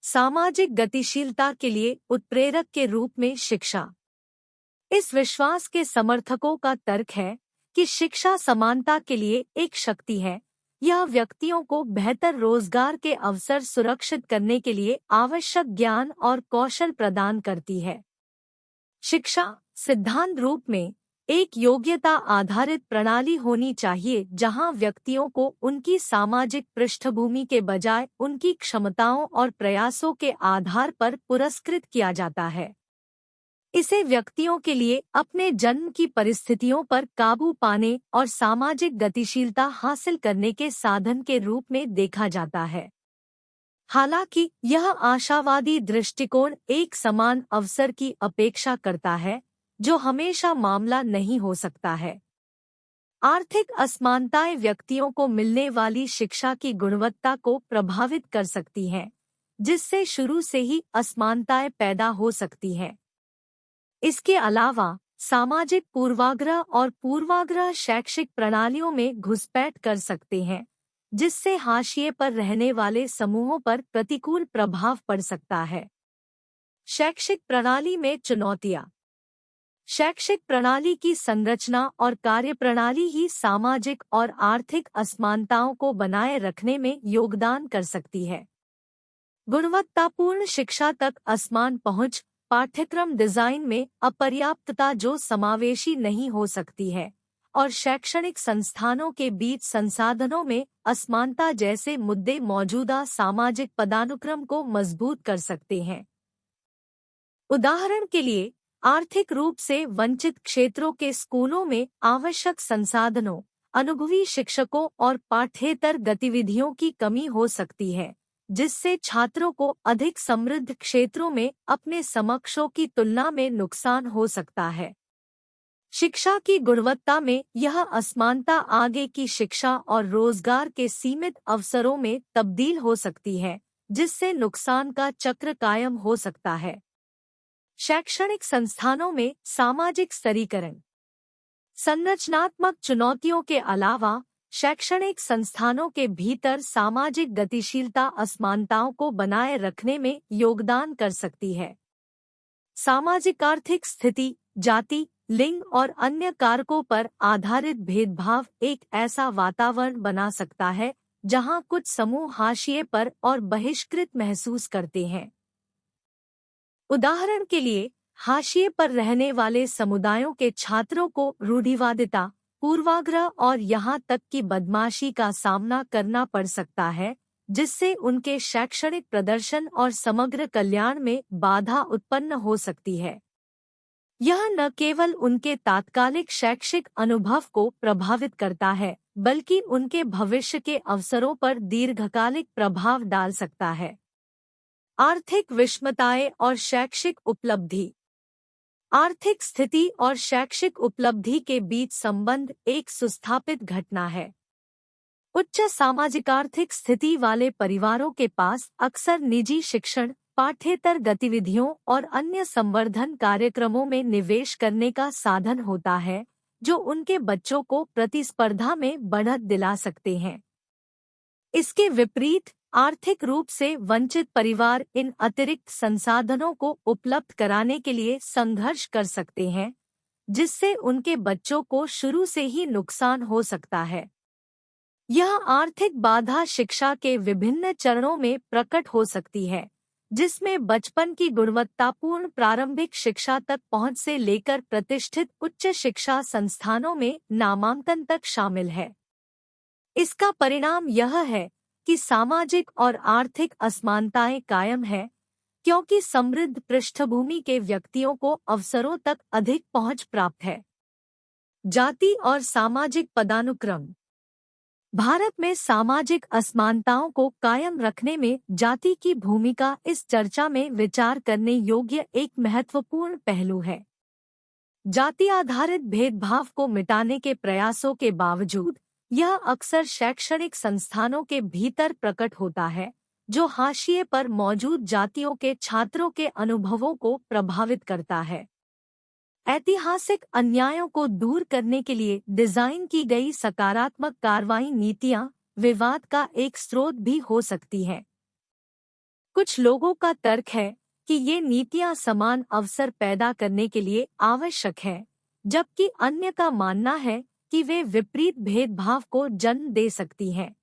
सामाजिक गतिशीलता के लिए उत्प्रेरक के रूप में शिक्षा। इस विश्वास के समर्थकों का तर्क है कि शिक्षा समानता के लिए एक शक्ति है। यह व्यक्तियों को बेहतर रोजगार के अवसर सुरक्षित करने के लिए आवश्यक ज्ञान और कौशल प्रदान करती है। शिक्षा सिद्धांत रूप में एक योग्यता आधारित प्रणाली होनी चाहिए जहां व्यक्तियों को उनकी सामाजिक पृष्ठभूमि के बजाय उनकी क्षमताओं और प्रयासों के आधार पर पुरस्कृत किया जाता है। इसे व्यक्तियों के लिए अपने जन्म की परिस्थितियों पर काबू पाने और सामाजिक गतिशीलता हासिल करने के साधन के रूप में देखा जाता है। हालांकि यह आशावादी दृष्टिकोण एक समान अवसर की अपेक्षा करता है, जो हमेशा मामला नहीं हो सकता है। आर्थिक असमानताएं व्यक्तियों को मिलने वाली शिक्षा की गुणवत्ता को प्रभावित कर सकती हैं, जिससे शुरू से ही असमानताएं पैदा हो सकती हैं। इसके अलावा सामाजिक पूर्वाग्रह और पूर्वाग्रह शैक्षिक प्रणालियों में घुसपैठ कर सकते हैं, जिससे हाशिए पर रहने वाले समूहों पर प्रतिकूल प्रभाव पड़ सकता है। शैक्षिक प्रणाली में चुनौतियां। शैक्षिक प्रणाली की संरचना और कार्यप्रणाली ही सामाजिक और आर्थिक असमानताओं को बनाए रखने में योगदान कर सकती है। गुणवत्तापूर्ण शिक्षा तक असमान पहुंच, पाठ्यक्रम डिजाइन में अपर्याप्तता जो समावेशी नहीं हो सकती है, और शैक्षणिक संस्थानों के बीच संसाधनों में असमानता जैसे मुद्दे मौजूदा सामाजिक पदानुक्रम को मजबूत कर सकते हैं। उदाहरण के लिए, आर्थिक रूप से वंचित क्षेत्रों के स्कूलों में आवश्यक संसाधनों, अनुभवी शिक्षकों और पाठ्येतर गतिविधियों की कमी हो सकती है, जिससे छात्रों को अधिक समृद्ध क्षेत्रों में अपने समकक्षों की तुलना में नुकसान हो सकता है। शिक्षा की गुणवत्ता में यह असमानता आगे की शिक्षा और रोजगार के सीमित अवसरों में तब्दील हो सकती है, जिससे नुकसान का चक्र कायम हो सकता है। शैक्षणिक संस्थानों में सामाजिक स्तरीकरण। संरचनात्मक चुनौतियों के अलावा शैक्षणिक संस्थानों के भीतर सामाजिक गतिशीलता असमानताओं को बनाए रखने में योगदान कर सकती है। सामाजिक आर्थिक स्थिति, जाति, लिंग और अन्य कारकों पर आधारित भेदभाव एक ऐसा वातावरण बना सकता है जहां कुछ समूह हाशिए पर और बहिष्कृत महसूस करते हैं। उदाहरण के लिए, हाशिए पर रहने वाले समुदायों के छात्रों को रूढ़िवादिता, पूर्वाग्रह और यहाँ तक कि बदमाशी का सामना करना पड़ सकता है, जिससे उनके शैक्षणिक प्रदर्शन और समग्र कल्याण में बाधा उत्पन्न हो सकती है। यह न केवल उनके तात्कालिक शैक्षिक अनुभव को प्रभावित करता है, बल्कि उनके भविष्य के अवसरों पर दीर्घकालिक प्रभाव डाल सकता है। आर्थिक विषमताएं और शैक्षिक उपलब्धि। आर्थिक स्थिति और शैक्षिक उपलब्धि के बीच संबंध एक सुस्थापित घटना है। उच्च सामाजिक आर्थिक स्थिति वाले परिवारों के पास अक्सर निजी शिक्षण, पाठ्येतर गतिविधियों और अन्य संवर्धन कार्यक्रमों में निवेश करने का साधन होता है, जो उनके बच्चों को प्रतिस्पर्धा में बढ़त दिला सकते हैं। इसके विपरीत, आर्थिक रूप से वंचित परिवार इन अतिरिक्त संसाधनों को उपलब्ध कराने के लिए संघर्ष कर सकते हैं, जिससे उनके बच्चों को शुरू से ही नुकसान हो सकता है। यह आर्थिक बाधा शिक्षा के विभिन्न चरणों में प्रकट हो सकती है, जिसमें बचपन की गुणवत्तापूर्ण प्रारंभिक शिक्षा तक पहुंच से लेकर प्रतिष्ठित उच्च शिक्षा संस्थानों में नामांकन तक शामिल है। इसका परिणाम यह है कि सामाजिक और आर्थिक असमानताएं कायम है, क्योंकि समृद्ध पृष्ठभूमि के व्यक्तियों को अवसरों तक अधिक पहुंच प्राप्त है। जाति और सामाजिक पदानुक्रम। भारत में सामाजिक असमानताओं को कायम रखने में जाति की भूमिका इस चर्चा में विचार करने योग्य एक महत्वपूर्ण पहलू है। जाति आधारित भेदभाव को मिटाने के प्रयासों के बावजूद यह अक्सर शैक्षणिक संस्थानों के भीतर प्रकट होता है, जो हाशिए पर मौजूद जातियों के छात्रों के अनुभवों को प्रभावित करता है। ऐतिहासिक अन्यायों को दूर करने के लिए डिजाइन की गई सकारात्मक कार्रवाई नीतियां विवाद का एक स्रोत भी हो सकती हैं। कुछ लोगों का तर्क है कि ये नीतियां समान अवसर पैदा करने के लिए आवश्यक है, जबकि अन्य का मानना है कि वे विपरीत भेदभाव को जन्म दे सकती हैं।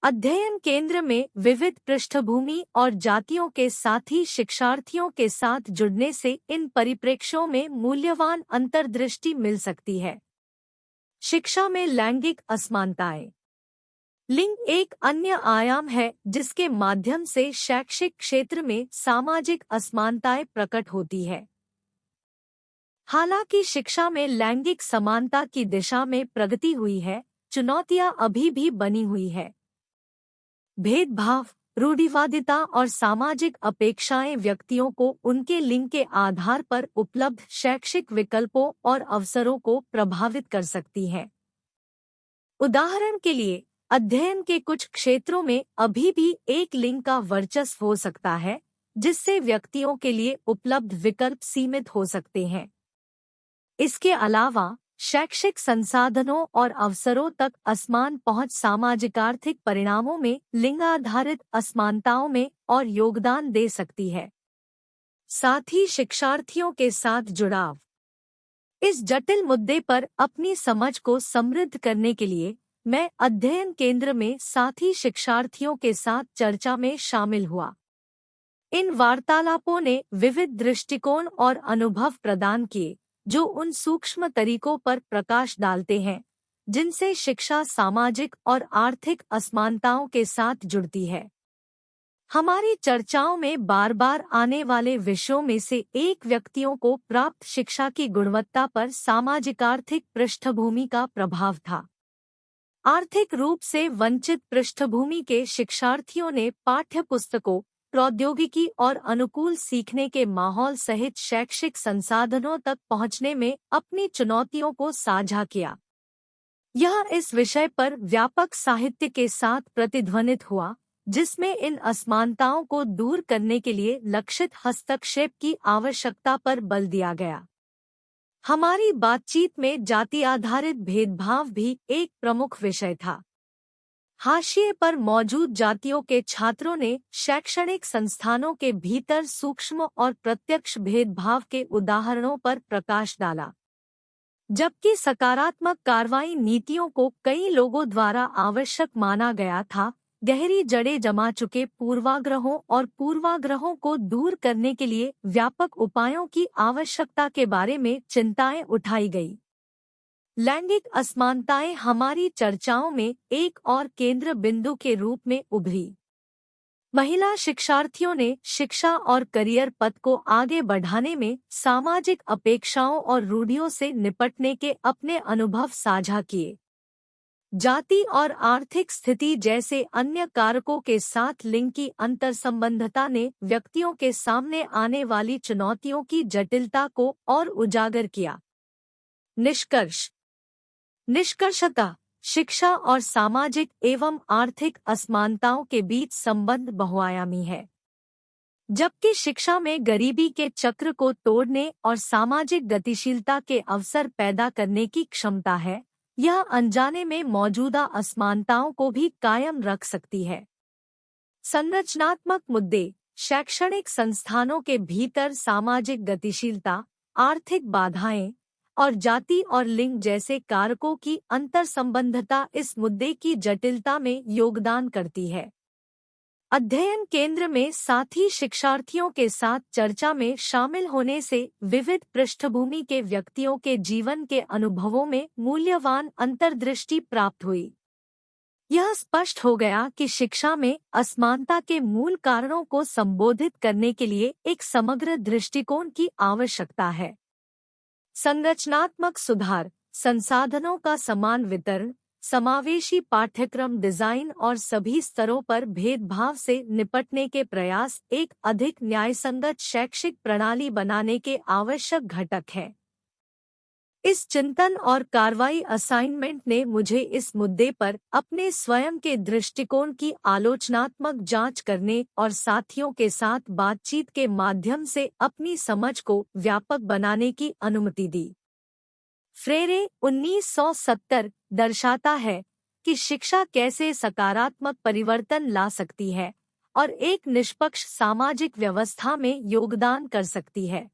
अध्ययन केंद्र में विविध पृष्ठभूमि और जातियों के साथी शिक्षार्थियों के साथ जुड़ने से इन परिप्रेक्ष्यों में मूल्यवान अंतर्दृष्टि मिल सकती है। शिक्षा में लैंगिक असमानताएं। लिंग एक अन्य आयाम है जिसके माध्यम से शैक्षिक क्षेत्र में सामाजिक असमानताएं प्रकट होती है। हालांकि शिक्षा में लैंगिक समानता की दिशा में प्रगति हुई है, चुनौतियां अभी भी बनी हुई है। भेदभाव, रूढ़िवादिता और सामाजिक अपेक्षाएं व्यक्तियों को उनके लिंग के आधार पर उपलब्ध शैक्षिक विकल्पों और अवसरों को प्रभावित कर सकती हैं। उदाहरण के लिए, अध्ययन के कुछ क्षेत्रों में अभी भी एक लिंग का वर्चस्व हो सकता है, जिससे व्यक्तियों के लिए उपलब्ध विकल्प सीमित हो सकते हैं। इसके अलावा शैक्षिक संसाधनों और अवसरों तक असमान पहुंच सामाजिक आर्थिक परिणामों में लिंगाधारित असमानताओं में और योगदान दे सकती है। साथ ही शिक्षार्थियों के साथ जुड़ाव। इस जटिल मुद्दे पर अपनी समझ को समृद्ध करने के लिए मैं अध्ययन केंद्र में साथी शिक्षार्थियों के साथ चर्चा में शामिल हुआ। इन वार्तालापों ने विविध दृष्टिकोण और अनुभव प्रदान किए जो उन सूक्ष्म तरीकों पर प्रकाश डालते हैं जिनसे शिक्षा सामाजिक और आर्थिक असमानताओं के साथ जुड़ती है। हमारी चर्चाओं में बार बार आने वाले विषयों में से एक व्यक्तियों को प्राप्त शिक्षा की गुणवत्ता पर सामाजिक आर्थिक पृष्ठभूमि का प्रभाव था। आर्थिक रूप से वंचित पृष्ठभूमि के शिक्षार्थियों ने पाठ्यपुस्तकों, प्रौद्योगिकी और अनुकूल सीखने के माहौल सहित शैक्षिक संसाधनों तक पहुंचने में अपनी चुनौतियों को साझा किया। यह इस विषय पर व्यापक साहित्य के साथ प्रतिध्वनित हुआ, जिसमें इन असमानताओं को दूर करने के लिए लक्षित हस्तक्षेप की आवश्यकता पर बल दिया गया। हमारी बातचीत में जाति आधारित भेदभाव भी एक प्रमुख विषय था। हाशिए पर मौजूद जातियों के छात्रों ने शैक्षणिक संस्थानों के भीतर सूक्ष्म और प्रत्यक्ष भेदभाव के उदाहरणों पर प्रकाश डाला। जबकि सकारात्मक कार्रवाई नीतियों को कई लोगों द्वारा आवश्यक माना गया था, गहरी जड़ें जमा चुके पूर्वाग्रहों और पूर्वाग्रहों को दूर करने के लिए व्यापक उपायों की आवश्यकता के बारे में चिंताएं उठाई गई। लैंगिक असमानताएं हमारी चर्चाओं में एक और केंद्र बिंदु के रूप में उभरी। महिला शिक्षार्थियों ने शिक्षा और करियर पथ को आगे बढ़ाने में सामाजिक अपेक्षाओं और रूढ़ियों से निपटने के अपने अनुभव साझा किए। जाति और आर्थिक स्थिति जैसे अन्य कारकों के साथ लिंग की अंतर्संबंधता ने व्यक्तियों के सामने आने वाली चुनौतियों की जटिलता को और उजागर किया। निष्कर्षतः शिक्षा और सामाजिक एवं आर्थिक असमानताओं के बीच संबंध बहुआयामी है। जबकि शिक्षा में गरीबी के चक्र को तोड़ने और सामाजिक गतिशीलता के अवसर पैदा करने की क्षमता है, यह अनजाने में मौजूदा असमानताओं को भी कायम रख सकती है। संरचनात्मक मुद्दे, शैक्षणिक संस्थानों के भीतर सामाजिक गतिशीलता, आर्थिक बाधाएं और जाति और लिंग जैसे कारकों की अंतर्संबंधता इस मुद्दे की जटिलता में योगदान करती है। अध्ययन केंद्र में साथी शिक्षार्थियों के साथ चर्चा में शामिल होने से विविध पृष्ठभूमि के व्यक्तियों के जीवन के अनुभवों में मूल्यवान अंतर्दृष्टि प्राप्त हुई। यह स्पष्ट हो गया कि शिक्षा में असमानता के मूल कारणों को संबोधित करने के लिए एक समग्र दृष्टिकोण की आवश्यकता है। संरचनात्मक सुधार, संसाधनों का समान वितरण, समावेशी पाठ्यक्रम डिजाइन और सभी स्तरों पर भेदभाव से निपटने के प्रयास एक अधिक न्यायसंगत शैक्षिक प्रणाली बनाने के आवश्यक घटक हैं। इस चिंतन और कार्रवाई असाइनमेंट ने मुझे इस मुद्दे पर अपने स्वयं के दृष्टिकोण की आलोचनात्मक जांच करने और साथियों के साथ बातचीत के माध्यम से अपनी समझ को व्यापक बनाने की अनुमति दी। फ्रेरे 1970 दर्शाता है कि शिक्षा कैसे सकारात्मक परिवर्तन ला सकती है और एक निष्पक्ष सामाजिक व्यवस्था में योगदान कर सकती है।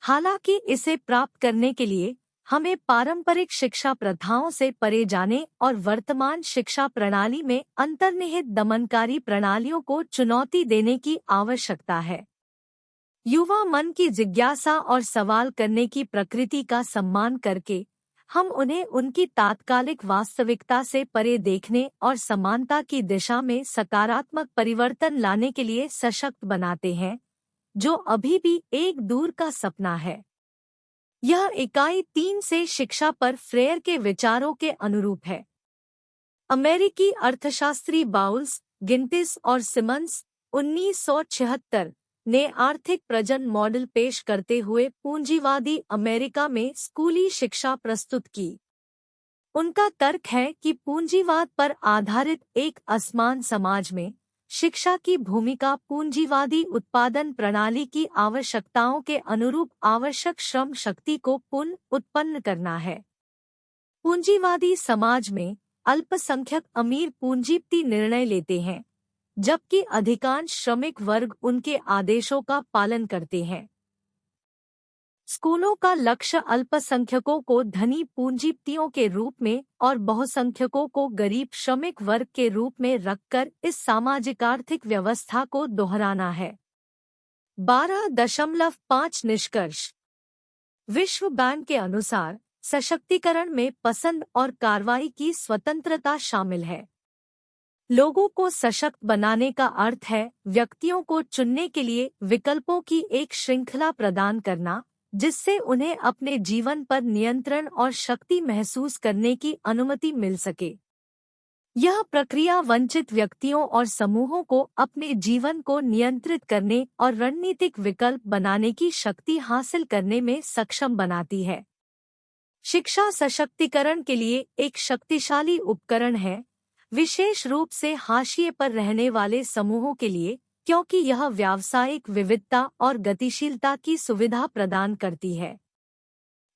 हालांकि इसे प्राप्त करने के लिए हमें पारंपरिक शिक्षा प्रथाओं से परे जाने और वर्तमान शिक्षा प्रणाली में अंतर्निहित दमनकारी प्रणालियों को चुनौती देने की आवश्यकता है। युवा मन की जिज्ञासा और सवाल करने की प्रकृति का सम्मान करके हम उन्हें उनकी तात्कालिक वास्तविकता से परे देखने और समानता की दिशा में सकारात्मक परिवर्तन लाने के लिए सशक्त बनाते हैं, जो अभी भी एक दूर का सपना है। यह इकाई 3 से शिक्षा पर फ्रेयर के विचारों के अनुरूप है। अमेरिकी अर्थशास्त्री बाउल्स, गिंटिस और सिमन्स 1976 ने आर्थिक प्रजन मॉडल पेश करते हुए पूंजीवादी अमेरिका में स्कूली शिक्षा प्रस्तुत की। उनका तर्क है कि पूंजीवाद पर आधारित एक असमान समाज में शिक्षा की भूमिका पूंजीवादी उत्पादन प्रणाली की आवश्यकताओं के अनुरूप आवश्यक श्रम शक्ति को पुनः उत्पन्न करना है। पूंजीवादी समाज में अल्पसंख्यक अमीर पूंजीपति निर्णय लेते हैं, जबकि अधिकांश श्रमिक वर्ग उनके आदेशों का पालन करते हैं। स्कूलों का लक्ष्य अल्पसंख्यकों को धनी पूंजीपतियों के रूप में और बहुसंख्यकों को गरीब श्रमिक वर्ग के रूप में रखकर इस सामाजिक आर्थिक व्यवस्था को दोहराना है। 12.5 निष्कर्ष। विश्व बैंक के अनुसार सशक्तिकरण में पसंद और कार्रवाई की स्वतंत्रता शामिल है। लोगों को सशक्त बनाने का अर्थ है व्यक्तियों को चुनने के लिए विकल्पों की एक श्रृंखला प्रदान करना, जिससे उन्हें अपने जीवन पर नियंत्रण और शक्ति महसूस करने की अनुमति मिल सके। यह प्रक्रिया वंचित व्यक्तियों और समूहों को अपने जीवन को नियंत्रित करने और रणनीतिक विकल्प बनाने की शक्ति हासिल करने में सक्षम बनाती है। शिक्षा सशक्तिकरण के लिए एक शक्तिशाली उपकरण है, विशेष रूप से हाशिए पर रहने वाले समूहों के लिए, क्योंकि यह व्यावसायिक विविधता और गतिशीलता की सुविधा प्रदान करती है।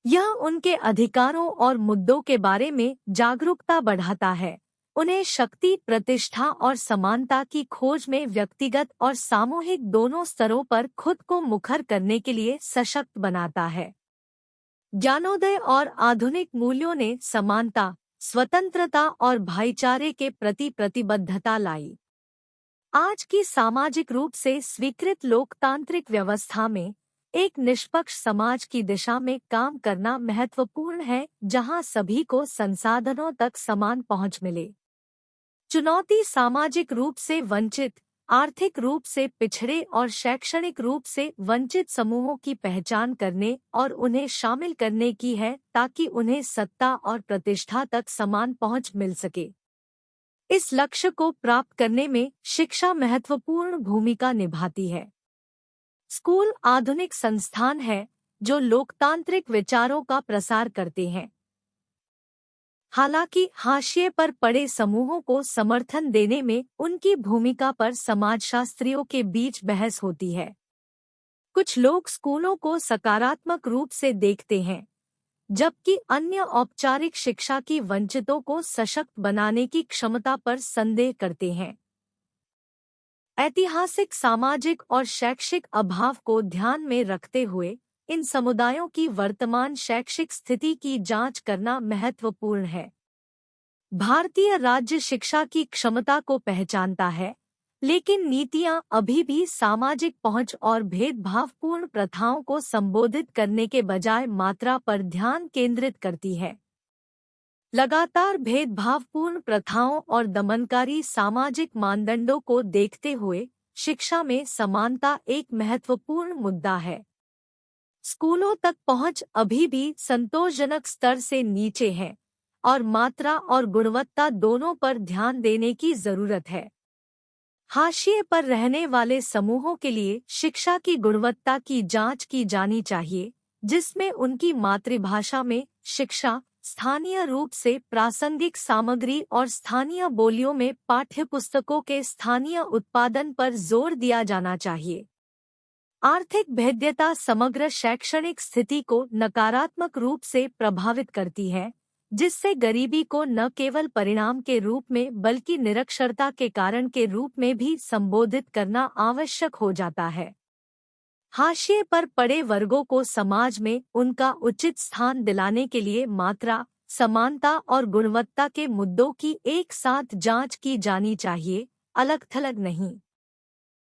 यह उनके अधिकारों और मुद्दों के बारे में जागरूकता बढ़ाता है, उन्हें शक्ति, प्रतिष्ठा और समानता की खोज में व्यक्तिगत और सामूहिक दोनों स्तरों पर खुद को मुखर करने के लिए सशक्त बनाता है। ज्ञानोदय और आधुनिक मूल्यों ने समानता, स्वतंत्रता और भाईचारे के प्रति प्रतिबद्धता लाई। आज की सामाजिक रूप से स्वीकृत लोकतांत्रिक व्यवस्था में एक निष्पक्ष समाज की दिशा में काम करना महत्वपूर्ण है, जहां सभी को संसाधनों तक समान पहुंच मिले। चुनौती सामाजिक रूप से वंचित, आर्थिक रूप से पिछड़े और शैक्षणिक रूप से वंचित समूहों की पहचान करने और उन्हें शामिल करने की है, ताकि उन्हें सत्ता और प्रतिष्ठा तक समान पहुंच मिल सके। इस लक्ष्य को प्राप्त करने में शिक्षा महत्वपूर्ण भूमिका निभाती है। स्कूल आधुनिक संस्थान है जो लोकतांत्रिक विचारों का प्रसार करते हैं। हालांकि हाशिए पर पड़े समूहों को समर्थन देने में उनकी भूमिका पर समाजशास्त्रियों के बीच बहस होती है। कुछ लोग स्कूलों को सकारात्मक रूप से देखते हैं, जबकि अन्य औपचारिक शिक्षा की वंचितों को सशक्त बनाने की क्षमता पर संदेह करते हैं। ऐतिहासिक, सामाजिक और शैक्षिक अभाव को ध्यान में रखते हुए इन समुदायों की वर्तमान शैक्षिक स्थिति की जांच करना महत्वपूर्ण है। भारतीय राज्य शिक्षा की क्षमता को पहचानता है, लेकिन नीतियां अभी भी सामाजिक पहुंच और भेदभावपूर्ण प्रथाओं को संबोधित करने के बजाय मात्रा पर ध्यान केंद्रित करती है। लगातार भेदभावपूर्ण प्रथाओं और दमनकारी सामाजिक मानदंडों को देखते हुए शिक्षा में समानता एक महत्वपूर्ण मुद्दा है। स्कूलों तक पहुंच अभी भी संतोषजनक स्तर से नीचे है और मात्रा और गुणवत्ता दोनों पर ध्यान देने की जरूरत है। हाशिए पर रहने वाले समूहों के लिए शिक्षा की गुणवत्ता की जांच की जानी चाहिए, जिसमें उनकी मातृभाषा में शिक्षा, स्थानीय रूप से प्रासंगिक सामग्री और स्थानीय बोलियों में पाठ्यपुस्तकों के स्थानीय उत्पादन पर जोर दिया जाना चाहिए। आर्थिक भेद्यता समग्र शैक्षणिक स्थिति को नकारात्मक रूप से प्रभावित करती है, जिससे गरीबी को न केवल परिणाम के रूप में बल्कि निरक्षरता के कारण के रूप में भी संबोधित करना आवश्यक हो जाता है। हाशिए पर पड़े वर्गों को समाज में उनका उचित स्थान दिलाने के लिए मात्रा, समानता और गुणवत्ता के मुद्दों की एक साथ जांच की जानी चाहिए, अलग-थलग नहीं।